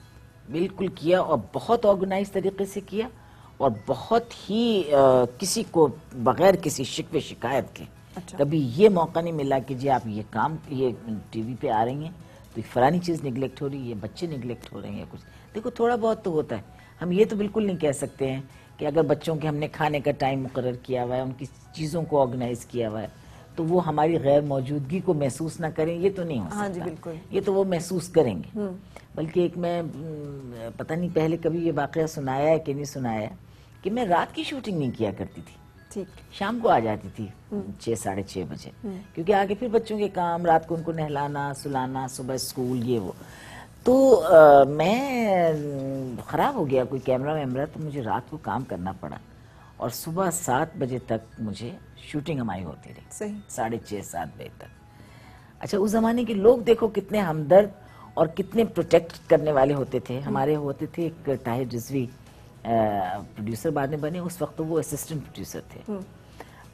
بالکل کیا, اور بہت آرگنائز طریقے سے کیا, اور بہت ہی کسی کو بغیر کسی شکوے شکایت کے. کبھی یہ موقع نہیں ملا کہ جی آپ یہ کام, یہ ٹی وی پہ آ رہی ہیں تو فلانی چیز نگلیکٹ ہو رہی ہے, بچے نگلیکٹ ہو رہے ہیں, کچھ دیکھو تھوڑا بہت تو ہوتا ہے. ہم یہ تو بالکل نہیں کہہ سکتے ہیں کہ اگر بچوں کے ہم نے کھانے کا ٹائم مقرر کیا ہوا ہے, ان کی چیزوں کو آرگنائز کیا ہوا ہے, تو وہ ہماری غیر موجودگی کو محسوس نہ کریں، یہ تو نہیں ہو سکتا. ہاں جی بالکل. یہ تو وہ محسوس کریں گے. بلکہ ایک میں پتہ نہیں پہلے کبھی یہ واقعہ سنایا ہے کہ نہیں سنایا ہے کہ میں رات کی شوٹنگ نہیں کیا کرتی تھی. ٹھیک. شام کو آ جاتی تھی 6 ساڑھے 6 بجے، کیونکہ آگے پھر بچوں کے کام، رات کو ان کو نہلانا سلانا، صبح اسکول، یہ وہ. تو میں خراب ہو گیا کوئی کیمرہ ویمرہ، تو مجھے رات کو کام کرنا پڑا اور صبح 7 بجے تک مجھے شوٹنگ ہماری ہوتی رہی. صحیح. 6:30 7 بجے تک. اچھا اس زمانے کے لوگ دیکھو کتنے ہمدرد اور کتنے پروٹیکٹ کرنے والے ہوتے تھے. ہمارے ہوتے تھے ایک طاہر رضوی پروڈیوسر بعد میں بنے، اس وقت وہ اسسٹنٹ پروڈیوسر تھے.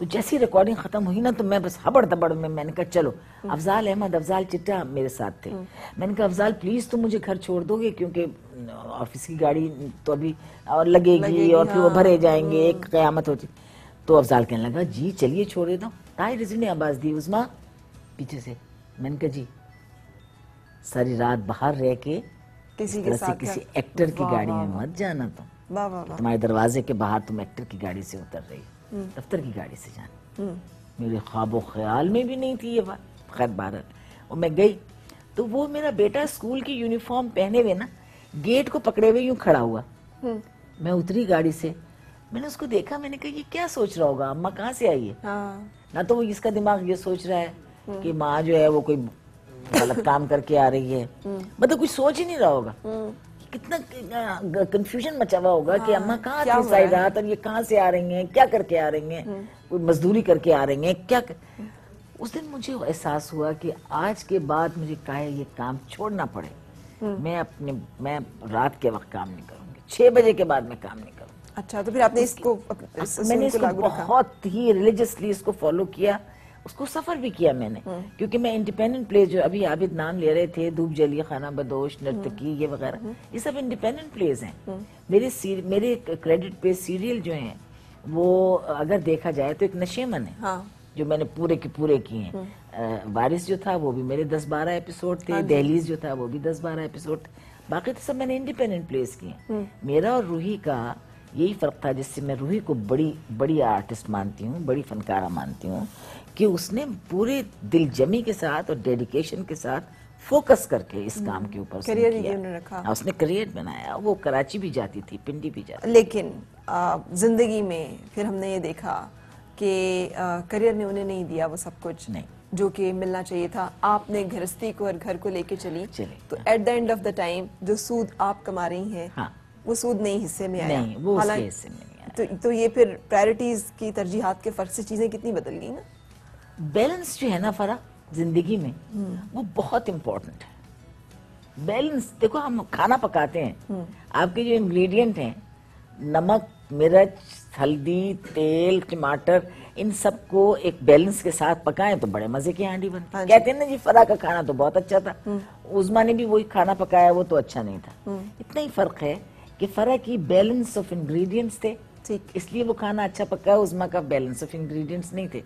تو جیسی ریکارڈنگ ختم ہوئی نا تو میں بس ہبڑ دبڑ میں نے کہا چلو. افضال احمد، افضال چٹا میرے ساتھ تھے. میں نے کہا افضال پلیز تم مجھے گھر چھوڑ دو گے، کیونکہ آفس کی گاڑی تو ابھی اور لگے گی اور پھر وہ بھرے جائیں گے، ایک قیامت ہوتی. تو افضال کہنے لگا جی چلیے چھوڑ دیتا ہوں. طاہر رضوی نے آواز دی عظمیٰ پیچھے سے. میں نے کہا جی. ساری رات باہر رہ کے کسی ایکٹر کی گاڑی میں مت جانا تم. تمہارے دروازے کے باہر تم ایکٹر کی گاڑی سے اتر رہی ہو، دفتر کی گاڑی سے جانا. میرے خواب و خیال میں بھی نہیں تھی یہ بات. خیر بہرحال اور میں گئی تو وہ میرا بیٹا اسکول کی یونیفارم پہنے ہوئے نا گیٹ کو پکڑے ہوئے یوں کھڑا ہوا. میں اتری گاڑی سے، میں نے اس کو دیکھا، میں نے کہا یہ کیا سوچ رہا ہوگا، اماں کہاں سے آئی ہے. نہ تو وہ اس کا دماغ یہ سوچ رہا ہے کہ ماں جو ہے وہ کوئی غلط کام کر کے آ رہی ہے، مطلب کچھ سوچ ہی نہیں رہا ہوگا. کتنا کنفیوژن مچا ہوا ہوگا کہ اماں کہاں تھی ساری رات اور یہ کہاں سے آ رہی ہیں، کیا کر کے آ رہی ہیں، کوئی مزدوری کر کے آ رہی ہیں کیا. اس دن مجھے احساس ہوا کہ آج کے بعد مجھے کہے یہ کام چھوڑنا پڑے، میں رات کے وقت کام نہیں کروں گی، 6 بجے کے بعد میں کام نہیں کروں. اچھا تو پھر آپ نے میں نے اس کو بہت ہی ریلیجسلی اس کو فالو کیا، اس کو سفر بھی کیا میں نے. کیونکہ میں انڈیپینڈنٹ پلیز، جو ابھی عابد نام لے رہے تھے، دھوپ جلی، خانہ بدوش، نرتکی، یہ وغیرہ، یہ سب انڈیپینڈنٹ پلیز ہیں. میرے کریڈٹ پہ سیریل جو ہیں وہ اگر دیکھا جائے تو ایک نشے من ہے جو میں نے پورے کے پورے کیے ہیں. وارث جو تھا وہ بھی میرے 10-12 ایپیسوڈ تھے، دہلیز جو تھا وہ بھی 10-12 ایپیسوڈ تھے. باقی تو سب میں نے انڈیپینڈنٹ پلیز کیے ہیں. میرا اور روحی کا یہی فرق تھا، جس سے میں روحی کو بڑی آرٹسٹ مانتی ہوں، بڑی فنکارہ مانتی ہوں، کہ اس نے پورے دل جمی کے ساتھ اور ڈیڈیکیشن کے ساتھ فوکس کر کے اس کام کے اوپر اس نے کریئر بنایا. وہ کراچی بھی جاتی تھی، پنڈی بھی جاتی. لیکن زندگی میں پھر ہم نے یہ دیکھا کہ کریئر نے انہیں نہیں دیا وہ سب کچھ جو کہ ملنا چاہیے تھا. آپ نے گھرستی کو اور گھر کو لے کے چلی، تو at the end of the time جو سود آپ کما رہی ہیں وہ سود نہیں حصے میں آیا. وہ اس کے حصے میں نہیں آیا. تو یہ پھر پرائرٹیز کی ترجیحات کے فرق سے چیزیں کتنی بدل گئی نا. بیلنس جو ہے نا فرا زندگی میں وہ بہت امپورٹنٹ ہے. بیلنس دیکھو، ہم کھانا پکاتے ہیں، آپ کے جو انگریڈینٹ ہیں نمک، مرچ، ہلدی، تیل، ٹماٹر، ان سب کو ایک بیلنس کے ساتھ پکائیں تو بڑے مزے کی ہانڈی بنتی ہے. کہتے ہیں نا جی فرا کا کھانا تو بہت اچھا تھا، عظمیٰ نے بھی وہی کھانا پکایا وہ تو اچھا نہیں تھا. اتنا ہی فرق ہے کہ فرا کی بیلنس آف انگریڈینٹس تھے، اس لیے وہ کھانا اچھا پکا. عظمیٰ کا بیلنس آف انگریڈینٹس نہیں تھے.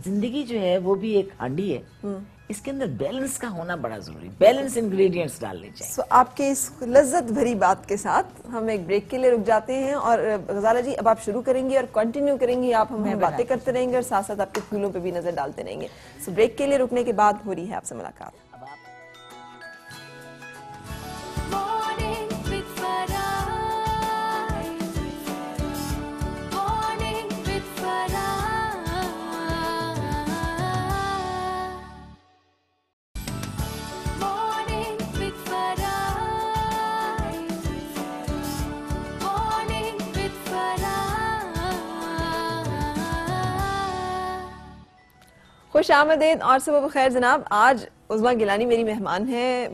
زندگی جو ہے وہ بھی ایک ہانڈی ہے، اس کے اندر بیلنس کا ہونا بڑا ضروری. بیلنس انگریڈینٹس ڈالنے چاہیے. آپ کے اس لذت بھری بات کے ساتھ ہم ایک بریک کے لیے رک جاتے ہیں، اور غزالہ جی اب آپ شروع کریں گی اور کنٹینیو کریں گی، آپ ہمیں باتیں کرتے رہیں گے اور ساتھ ساتھ آپ کے پھولوں پہ بھی نظر ڈالتے رہیں گے. سو بریک کے لیے رکنے کے بعد ہو رہی ہے آپ سے ملاقات. خوش آمدید اور صبح بخیر جناب. آج عظمیٰ گیلانی میری مہمان ہے.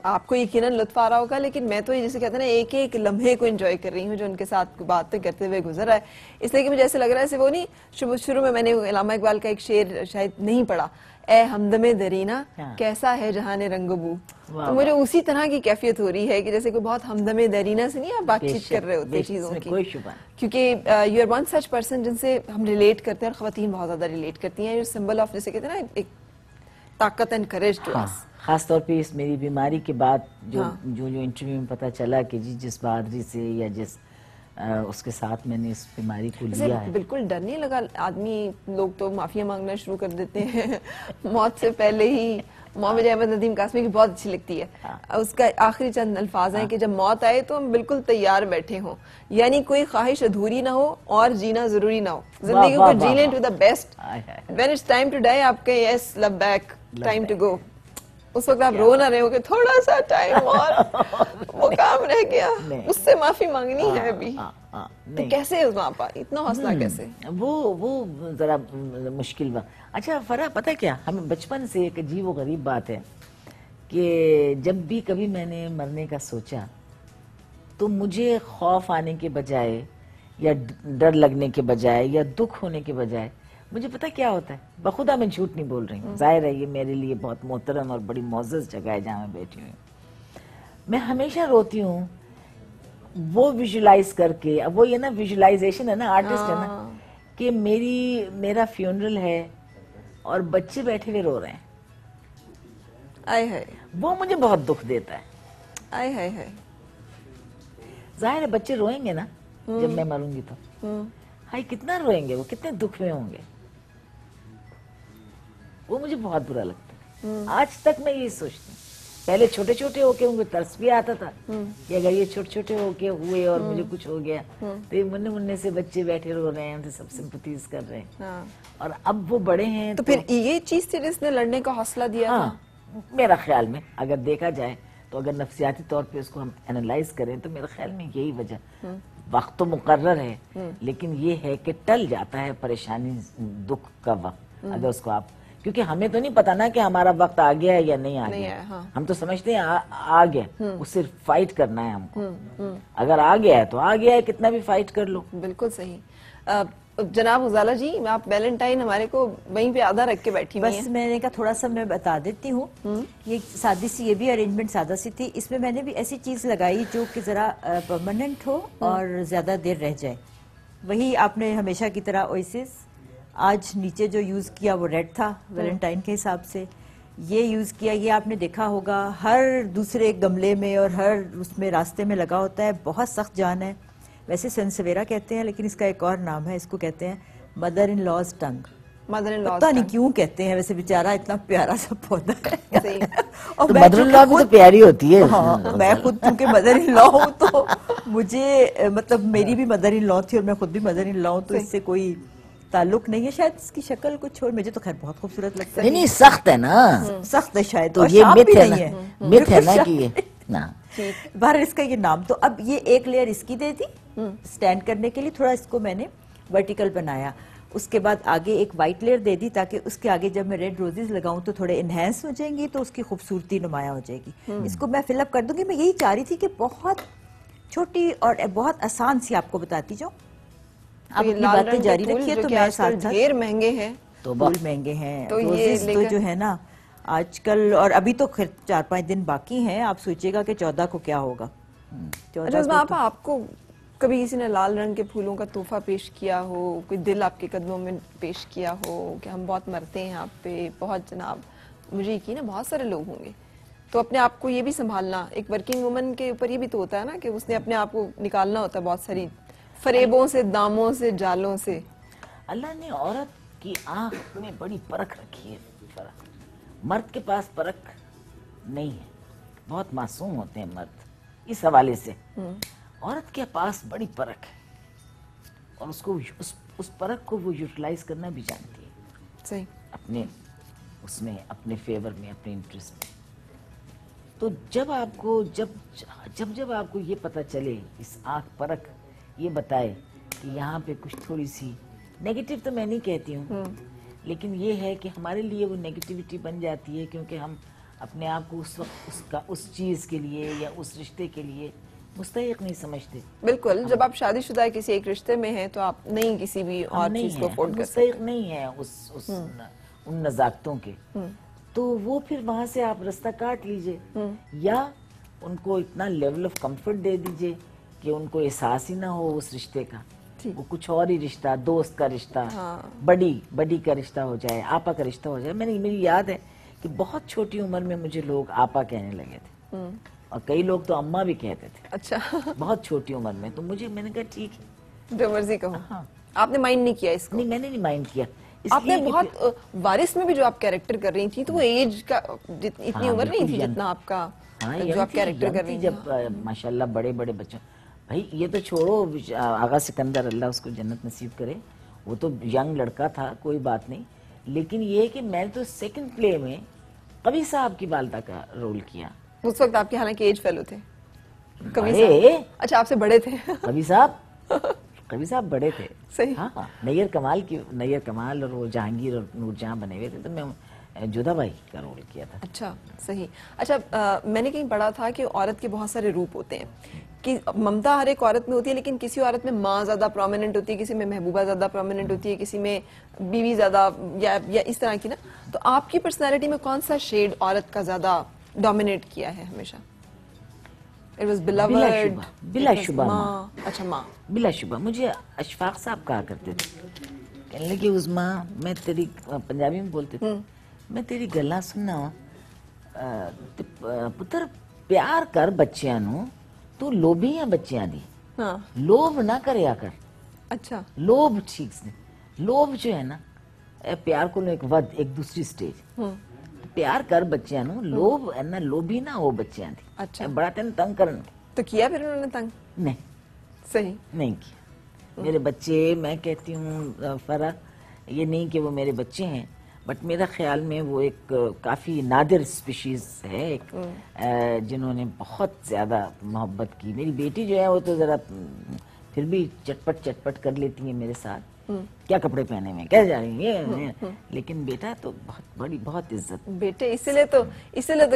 آپ کو یقیناً لطف آ رہا ہوگا، لیکن میں تو جیسے کہتے ہیں نا ایک ایک لمحے کو انجوائے کر رہی ہوں جو ان کے ساتھ باتیں کرتے ہوئے گزر رہا ہے. اس لیے کہ مجھے ایسے لگ رہا ہے وہ نہیں، شروع میں نے علامہ اقبال کا ایک شعر شاید نہیں پڑھا، اے ہمدم درینا کیسا ہے جہان رنگ و بو. تو مجھے اسی طرح کی کیفیت ہو رہی ہے کہ جیسے کوئی بہت ہمدم دیرینا سے نہیں آپ بات چیت کر رہے ہوتے چیزوں کی، کیونکہ you are one such person جن سے ہم ریلیٹ کرتے ہیں، اور خواتین بہت زیادہ ریلیٹ کرتی ہیں. سمبل آف جیسے کہتے ہیں نا ایک طاقت اینڈ کریج ٹو اس. خاص طور پہ اس میری بیماری کے بعد جو انٹرویو میں پتہ چلا کہ جی جس بہادری سے یا جس اس کے ساتھ میں نے اس بیماری کو لیا ہے. بالکل ڈر نہیں لگا؟ آدمی لوگ تو معافیاں مانگنا شروع کر دیتے ہیں موت سے پہلے ہی. محمد احمد ندیم قاسمی کی بہت اچھی لگتی ہے, اس کا آخری چند الفاظ ہیں کہ جب موت آئے تو ہم بالکل تیار بیٹھے ہوں, یعنی کوئی خواہش ادھوری نہ ہو اور جینا ضروری نہ ہو, زندگی کو جی لیں to the best. when it's time to die آپ کہیں yes love back, time to go. اس وقت آپ رو نہ رہے ہو کہ تھوڑا سا ٹائم اور وہ کام رہ گیا, اس سے معافی مانگنی ہے ابھی. تو کیسے وہاں اتنا حوصلہ کیسے؟ وہ ذرا مشکل بات. اچھا فرح, پتہ کیا, ہمیں بچپن سے ایک عجیب و غریب بات ہے کہ جب بھی کبھی میں نے مرنے کا سوچا تو مجھے خوف آنے کے بجائے یا ڈر لگنے کے بجائے یا دکھ ہونے کے بجائے مجھے پتہ کیا ہوتا ہے, بخدا میں جھوٹ نہیں بول رہی ہوں, ظاہر ہے یہ میرے لیے بہت محترم اور بڑی معزز جگہ ہے جہاں میں بیٹھی ہوں, میں ہمیشہ روتی ہوں وہ ویژولائز کر کے. اب وہ یہ نا ویژولائزیشن ہے نا, آرٹسٹ ہے نا, کہ میرا فیونرل ہے اور بچے بیٹھے ہوئے رو رہے ہیں, آئے ہائے, وہ مجھے بہت دکھ دیتا ہے. آئے ہائے ہائے, ظاہر ہے بچے روئیں گے نا جب میں مروں گی تو, ہائی کتنا روئیں گے وہ, کتنے دکھ میں ہوں گے, وہ مجھے بہت برا لگتا ہے. آج تک میں یہ سوچتی ہوں, پہلے چھوٹے چھوٹے ہو کے مجھے ترس بھی آتا تھا کہ اگر یہ چھوٹے چھوٹے ہو کے ہوئے اور مجھے کچھ ہو گیا تو یہ مننے سے بچے بیٹھے رو رہے ہیں, سب سمپتھیز کر رہے ہیں, اور اب وہ بڑے ہیں. تو پھر یہ چیز تھی جس نے لڑنے کا حوصلہ دیا تھا میرا خیال میں, اگر دیکھا جائے تو اگر نفسیاتی طور پہ اس کو ہم انالائز کریں تو میرے خیال میں یہی وجہ. وقت تو مقرر ہے لیکن یہ ہے کہ ٹل جاتا ہے پریشانی دکھ کا وقت اگر اس کو آپ, کیونکہ ہمیں تو نہیں پتا نا کہ ہمارا وقت آ گیا ہے یا نہیں آ گیا, ہم تو سمجھتے ہیں آ گیا, اس سے فائٹ کرنا ہے ہم کو. اگر آ گیا ہے تو آ گیا ہے, کتنا بھی فائٹ کر لو. بالکل صحیح. جناب غزالہ جی, آپ ویلنٹائن ہمارے کو وہیں پہ آدھا رکھ کے بیٹھی ہوئی ہیں. بس میں نے کہا تھوڑا سا میں بتا دیتی ہوں, یہ سادی سی, یہ بھی ارینجمنٹ سادہ سی تھی. اس میں میں نے بھی ایسی چیز لگائی جو کہ ذرا پرماننٹ ہو اور زیادہ دیر رہ جائے. وہی آپ نے ہمیشہ کی طرح اویسس, آج نیچے جو یوز کیا وہ ریڈ تھا ویلنٹائن کے حساب سے, یہ یوز کیا, یہ آپ نے دیکھا ہوگا ہر دوسرے گملے میں اور ہر اس میں راستے میں لگا ہوتا ہے, بہت سخت جان ہے. ویسے سنسویرا کہتے ہیں لیکن اس کا ایک اور نام ہے, اس کو کہتے ہیں مدر ان لاز ٹنگ. پتہ نہیں کیوں کہتے ہیں, ویسے بیچارہ اتنا پیارا سا پودا ہے. اور مدر ان لا بھی تو پیاری ہوتی ہے. ہاں, میں خود چونکہ مدر ان لا ہوں تو مجھے مطلب میری بھی مدر ان لا تھی اور میں خود بھی مدر ان لا ہوں, تو اس سے کوئی تعلق نہیں ہے. شاید اس کی شکل کچھ چھوڑ, مجھے تو خیر بہت خوبصورت لگتا ہے. نہیں سخت ہے نا, سخت ہے شاید, تو یہ مت ہے نا, مت ہے نا کہ یہ نا. باہر اس کا یہ نام. تو اب یہ ایک لیئر اس کی دے دی سٹینڈ کرنے کے لیے, تھوڑا اس کو میں نے ورٹیکل بنایا. اس کے بعد آگے ایک وائٹ لیئر دے دی تاکہ اس کے آگے جب میں ریڈ روزز لگاؤں تو تھوڑے انہینس ہو جائیں گی, تو اس کی خوبصورتی نمایاں ہو جائے گی. اس کو میں فل اپ کر دوں گی. میں یہی چاہ رہی تھی کہ بہت چھوٹی اور بہت آسان سی آپ کو بتاتی جاؤں. آپ اپنی باتیں جاری رکھیے. تو میں ساتھ ڈھیر مہنگے ہیں, پھول مہنگے ہیں, روزز تو جو ہے نا آج کل, اور ابھی تو 4-5 دن باقی ہیں. آپ سوچئے گا کہ 14 کو کیا ہوگا. آپ کو کبھی کسی نے لال رنگ کے پھولوں کا تحفہ پیش کیا ہو, کوئی دل آپ کے قدموں میں پیش کیا ہو کہ ہم بہت مرتے ہیں آپ پہ, بہت جناب, مجھے یقین ہے بہت سارے لوگ ہوں گے. تو اپنے آپ کو یہ بھی سنبھالنا, ایک ورکنگ وومن کے اوپر یہ بھی تو ہوتا ہے نا کہ اس نے اپنے آپ کو نکالنا ہوتا ہے بہت ساری فریبوں سے, داموں سے, جالوں سے. اللہ نے عورت کی آنکھ میں بڑی پرکھ رکھی ہے. مرد کے پاس پرکھ نہیں ہے, بہت معصوم ہوتے ہیں مرد اس حوالے سے. عورت کے پاس بڑی پرکھ ہے اور اس کو اس پرکھ کو وہ یوٹیلائز کرنا بھی جانتی ہے. صحیح. اپنے اس میں, اپنے فیور میں, اپنے انٹرسٹ میں. تو جب آپ کو جب آپ کو یہ پتہ چلے, اس آنکھ پرکھ یہ بتائے کہ یہاں پہ کچھ تھوڑی سی نیگیٹو, تو میں نہیں کہتی ہوں, لیکن یہ ہے کہ ہمارے لیے وہ نیگیٹیوٹی بن جاتی ہے کیونکہ ہم اپنے آپ کو اس وقت اس چیز کے لیے یا اس رشتے کے لیے مستحق نہیں سمجھتے. بالکل, جب آپ شادی شدہ کسی ایک رشتے میں ہیں تو آپ نہیں کسی بھی اور چیز کو افورڈ کر سکتے, مستحق نہیں ہے ان نزاکتوں کے. تو وہ پھر وہاں سے آپ رستہ کاٹ لیجئے, یا ان کو اتنا لیول آف کمفرٹ دے دیجئے کہ ان کو احساس ہی نہ ہو اس رشتے کا, وہ کچھ اور ہی رشتہ, دوست کا رشتہ, بڑی کا رشتہ ہو جائے, آپا کا رشتہ ہو جائے. میری یاد ہے کہ بہت چھوٹی عمر میں مجھے لوگ آپا کہنے لگے تھے, اور کئی لوگ تو اماں بھی کہتے تھے اچھا بہت چھوٹی عمر میں. تو میں نے کہا ٹھیک ہے, جو مرضی کہو. آپ نے مائنڈ نہیں کیا اس کو؟ نہیں میں نے نہیں مائنڈ کیا. آپ نے بہت وارث میں بھی جو آپ کیریکٹر کر رہی تھی تو وہ ایج کا اتنی عمر نہیں تھی جتنا آپ کا جو آپ کیریکٹر کر رہی تھی. جب ماشاءاللہ بڑے بڑے بچوں, بھائی یہ تو چھوڑو, آغا سکندر اللہ اس کو جنت نصیب کرے, وہ تو ینگ لڑکا تھا, کوئی بات نہیں. لیکن یہ ہے کہ میں تو سیکنڈ پلے میں کبھی صاحب کی والدہ کا رول کیا. اس وقت آپ کے حالانکہ ایج فیلو تھے. اچھا آپ سے بڑے تھے. کبھی صاحب بڑے تھے. صحیح. ہاں نیر کمال اور وہ جہانگیر اور نور جہاں بنے ہوئے تھے, تو میں جودھا بائی کا رول کیا تھا. اچھا صحیح. اچھا میں نے کہیں پڑھا تھا کہ عورت کے بہت سارے روپ ہوتے ہیں, کہ ممتا ہر ایک عورت میں ہوتی ہے, لیکن کسی عورت میں ماں زیادہ پرومیننٹ ہوتی ہے, کسی میں محبوبہ زیادہ پرومیننٹ ہوتی ہے, کسی میں بیوی زیادہ, یا اس طرح کی نا. تو آپ کی پرسنالٹی میں کون سا شیڈ عورت کا زیادہ ڈومینیٹ کیا ہے ہمیشہ؟ بلا شبہ ماں. اچھا ماں. بلا شبہ. مجھے اشفاق صاحب کہا کرتے تھے, کہنے لگے اس ماں, میں تیری, پنجابی میں بولتے تھے, میں تیری گلاں سننا پتر پیار کر بچیاں نو, تو لوبھیاں بچیاں دی, لوب نہ کریا کر. اچھا لوب ٹھیک سے, لوب جو ہے نا پیار کو ایک ود, ایک دوسری سٹیج. پیار کر بچیاں نو, لوب نہ لوبھی نہ ہو بچیاں دی. اچھا بڑا تین تنگ کرن. تو کیا پھر انہوں نے تنگ؟ نہیں صحیح نہیں کیا. میرے بچے, میں کہتی ہوں فرح, یہ نہیں کہ وہ میرے بچے ہیں, بٹ میرا خیال میں وہ ایک کافی نادر اسپیشیز ہے ایک, جنہوں نے بہت زیادہ محبت کی. میری بیٹی جو ہے وہ تو ذرا پھر بھی چٹپٹ کر لیتی ہے میرے ساتھ, کیا کپڑے پہنے میں, کیسے جا رہی ہیں, لیکن بیٹا تو بہت بڑی, بہت عزت. بیٹے اسی لیے تو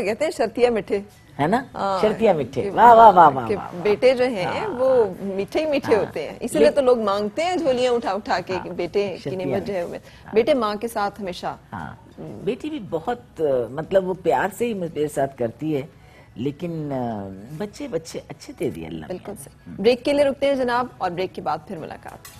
کہتے ہیں شرطیہ میٹھے, ہے نا, شرطیہ میٹھے. واہ واہ واہ واہ. بیٹے جو ہیں وہ میٹھے ہی میٹھے ہوتے ہیں, اسی لیے تو لوگ مانگتے ہیں جھولیاں اٹھا کے کہ بیٹے کی نعمت جو ہے, بیٹے ماں کے ساتھ ہمیشہ. ہاں بیٹی بھی بہت, مطلب وہ پیار سے ہی میرے ساتھ کرتی ہے, لیکن بچے اچھے دے دیے اللہ. بالکل صحیح. بریک کے لیے رکتے ہیں جناب, اور بریک کے بعد پھر ملاقات.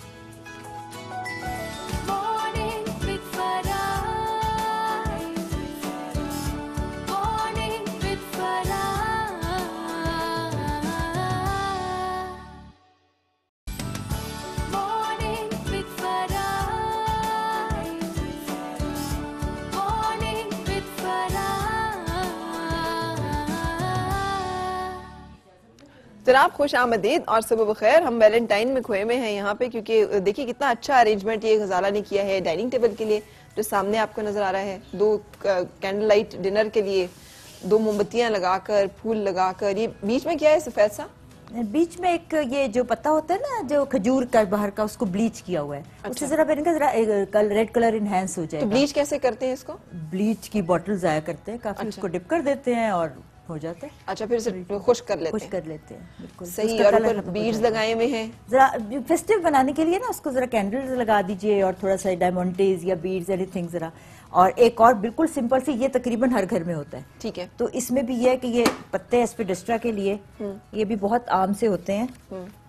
جناب خوش آمدید اور صبح بخیر. ہم ویلنٹائن میں کھوئے میں ہیں یہاں پہ, کیونکہ دیکھیے کتنا اچھا ارینجمنٹ یہ غزالہ نے کیا ہے ڈائننگ ٹیبل کے لیے, جو سامنے آپ کو نظر آ رہا ہے. 2 کینڈل لائٹ ڈنر کے لیے, 2 موم بتیاں لگا کر, پھول لگا کر. یہ بیچ میں کیا ہے سفید سا؟ بیچ میں ایک یہ جو پتا ہوتا ہے نا, جو کھجور کا باہر کا, اس کو بلیچ کیا ہوا ہے. اس سے ذرا ریڈ کلر انہینس ہو جائے گا. بلیچ کیسے کرتے ہیں اس کو؟ بلیچ کی بوٹل ضائع کرتے ہیں کافی, اس کو ڈپ کر دیتے ہیں اور ہو جاتا ہے. اچھا پھر اسے خشک کر لیتے ہیں. بالکل صحیح. اور اوپر بیڈز لگائے ہوئے ہیں ذرا فیسٹیو بنانے کے لیے نا, اس کو ذرا کینڈلز لگا دیجئے اور تھوڑا سا ڈائمنڈز یا بیڈز اینی تھنگ ذرا. اور ایک اور بالکل سمپل سی, یہ تقریباً ہر گھر میں ہوتا ہے. ٹھیک ہے. تو اس میں بھی یہ ہے کہ یہ پتے ایسپیڈسٹرا کے لیے, یہ بھی بہت عام سے ہوتے ہیں.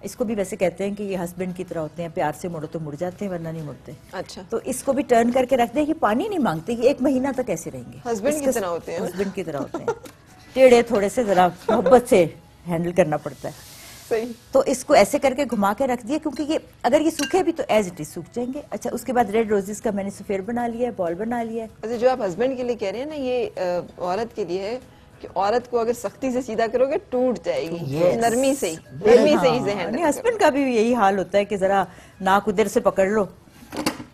اس کو بھی ویسے کہتے ہیں کہ یہ ہسبینڈ کی طرح ہوتے ہیں, پیار سے مڑو تو مڑ جاتے ہیں ورنہ نہیں مڑتے. اچھا. تو اس کو بھی ٹرن کر کے رکھ دیں, یہ پانی نہیں مانگتے, یہ 1 مہینہ تک ایسے رہیں گے. ہسبینڈ کی طرح ہوتے ہیں. ہسبینڈ کی طرح ہوتے ہیں, ٹیڑھے تھوڑے سے, ذرا محبت سے ہینڈل کرنا پڑتا ہے. صحیح. تو اس کو ایسے کر کے گھما کے رکھ دیا, کیونکہ یہ اگر یہ سوکھے بھی تو ایز اٹ از سوکھ جائیں گے. اچھا اس کے بعد ریڈ روزز کا میں نے سفیر بنا لیا ہے, بال بنا لیا ہے. اچھا جو آپ ہسبینڈ کے لیے کہہ رہے ہیں نا, یہ عورت کے لیے ہے کہ عورت کو اگر سختی سے سیدھا کرو گے ٹوٹ جائے گی, نرمی سے ہی ہینڈل. ہسبینڈ کا بھی یہی حال ہوتا ہے کہ ذرا ناک ادھر سے پکڑ لو,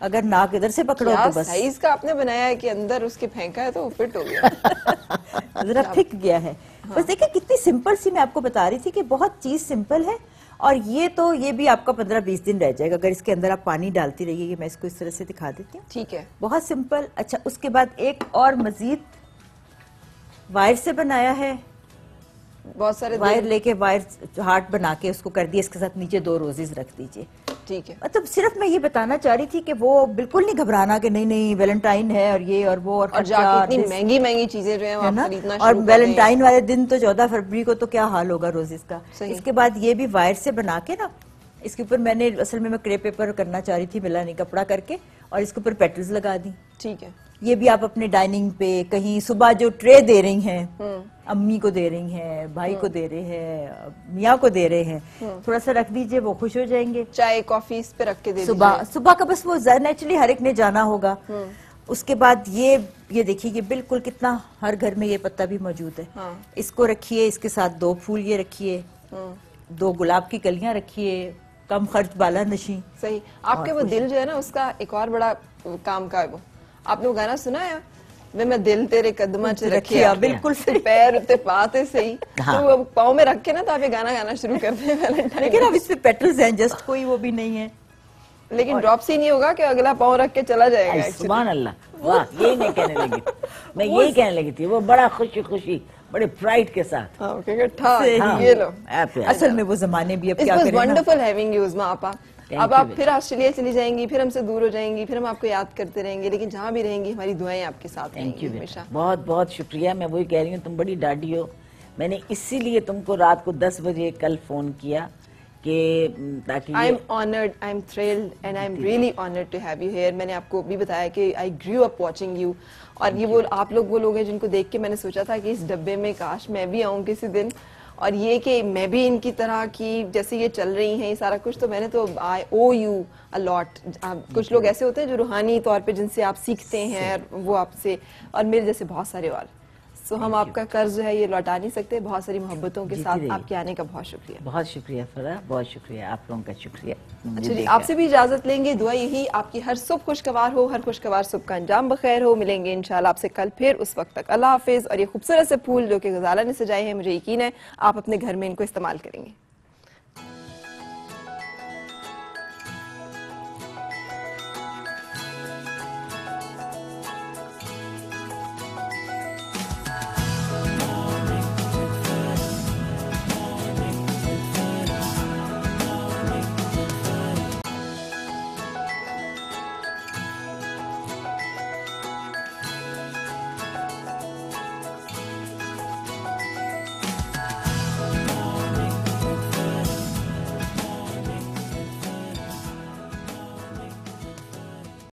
اگر ناک ادھر سے پکڑو تو بس. سائز کا آپ نے بنایا ہے کہ اندر اس کے پھینکا ہے تو وہ فٹ ہو گیا, ذرا پھک گیا ہے. بس دیکھیں کتنی سمپل سی, میں آپ کو بتا رہی تھی کہ بہت چیز سمپل ہے. اور یہ بھی آپ کا 15-20 دن رہ جائے گا اگر اس کے اندر آپ پانی ڈالتی رہیے. یہ میں اس کو اس طرح سے دکھا دیتی ہوں. ٹھیک ہے. بہت سمپل. اچھا اس کے بعد ایک اور مزید وائر سے بنایا ہے, بہت سارے وائر لے کے وائر ہارٹ بنا کے اس کو کر دیا, اس کے ساتھ نیچے 2 روزز رکھ دیجئے. ٹھیک ہے. مطلب صرف میں یہ بتانا چاہ رہی تھی کہ وہ بالکل نہیں گھبرانا کہ نہیں ویلنٹائن ہے اور یہ اور وہ, اور جا کے اتنی مہنگی چیزیں جو ہیں آپ خریدنا شروع اور ویلنٹائن والے دن تو 14 فروری کو تو کیا حال ہوگا روزز کا. اس کے بعد یہ بھی وائر سے بنا کے نا, اس کے اوپر میں اصل میں کریپ پیپر کرنا چاہ رہی تھی, ملا نہیں, کپڑا کر کے, اور اس کے اوپر پیٹلز لگا دی. ٹھیک ہے. یہ بھی آپ اپنے ڈائننگ پہ کہیں صبح جو ٹرے دے رہی ہیں امی کو دے رہی ہیں, بھائی کو دے رہے ہیں, میاں کو دے رہے ہیں, تھوڑا سا رکھ دیجئے, وہ خوش ہو جائیں گے. چائے کافی اس پہ رکھ کے دے صبح کا بس وہ نیچرلی ہر ایک نے جانا ہوگا. اس کے بعد یہ دیکھیے یہ بالکل کتنا ہر گھر میں یہ پتا بھی موجود ہے. اس کو رکھیے, اس کے ساتھ 2 پھول یہ رکھیے, 2 گلاب کی کلیاں رکھیے, کم خرچ بالا نشیں. صحیح. آپ کے وہ دل جو ہے نا اس کا ایک اور بڑا کام کا ہے. وہ آپ نے وہ گانا سنا ہے, میں دل تیرے قدمہ چ رکھیا, بالکل صحیح, پیر اتے پاتے صحیح, تو وہ پاؤں میں رکھ کے نا تو آپ یہ گانا گانا شروع کرتے ہیں ویلنٹائن. لیکن اب اس پہ پیٹلز ہیں, جسٹ کوئی وہ بھی نہیں ہے, لیکن ڈراپس ہی نہیں ہوگا کہ اگلا پاؤں رکھ کے چلا جائے گا. سبحان اللہ, واہ, یہی میں کہنے لگی, میں یہی کہنے لگی تھی, وہ بڑا خوشی بڑے پرائڈ کے ساتھ. یہ لو, اصل میں وہ زمانے بھی اب کیا کریں. کریں. ونڈرفل ہیونگ یو عظمیٰ آپا. اب آپ پھر آسٹریلیا چلی جائیں گی, پھر ہم سے دور ہو جائیں گی, پھر ہم آپ کو یاد کرتے رہیں گے, لیکن جہاں بھی رہیں گی ہماری دعائیں آپ کے ساتھ رہیں گی ہمیشہ. بہت بہت شکریہ. میں وہی کہہ رہی ہوں, تم بڑی ڈاڈی ہو. میں نے اسی لیے تم کو رات کو 10 بجے کل فون کیا کہ تاکہ I'm honored, I'm thrilled and I'm really honored to have you here. میں نے آپ کو بھی بتایا کہ I grew up watching you, اور یہ وہ آپ لوگ وہ لوگ ہیں جن کو دیکھ کے میں نے سوچا تھا کہ اس ڈبے میں کاش میں بھی آؤں کسی دن, اور یہ کہ میں بھی ان کی طرح کی جیسے یہ چل رہی ہیں یہ سارا کچھ, تو میں نے تو I owe you a lot. کچھ لوگ ایسے ہوتے ہیں جو روحانی طور پہ جن سے آپ سیکھتے ہیں, وہ آپ سے, اور میرے جیسے بہت سارے اور. سو ہم آپ کا قرض جو ہے یہ لوٹا نہیں سکتے. بہت ساری محبتوں کے ساتھ آپ کے آنے کا بہت شکریہ. بہت شکریہ فرح, بہت شکریہ, آپ لوگوں کا شکریہ. اچھا جی, آپ سے بھی اجازت لیں گے. دعا یہی آپ کی ہر صبح خوشگوار ہو, ہر خوشگوار صبح کا انجام بخیر ہو. ملیں گے انشاءاللہ آپ سے کل پھر, اس وقت تک اللہ حافظ. اور یہ خوبصورت سے پھول جو کہ غزالہ نے سجائے ہیں, مجھے یقین ہے آپ اپنے گھر میں ان کو استعمال کریں گے.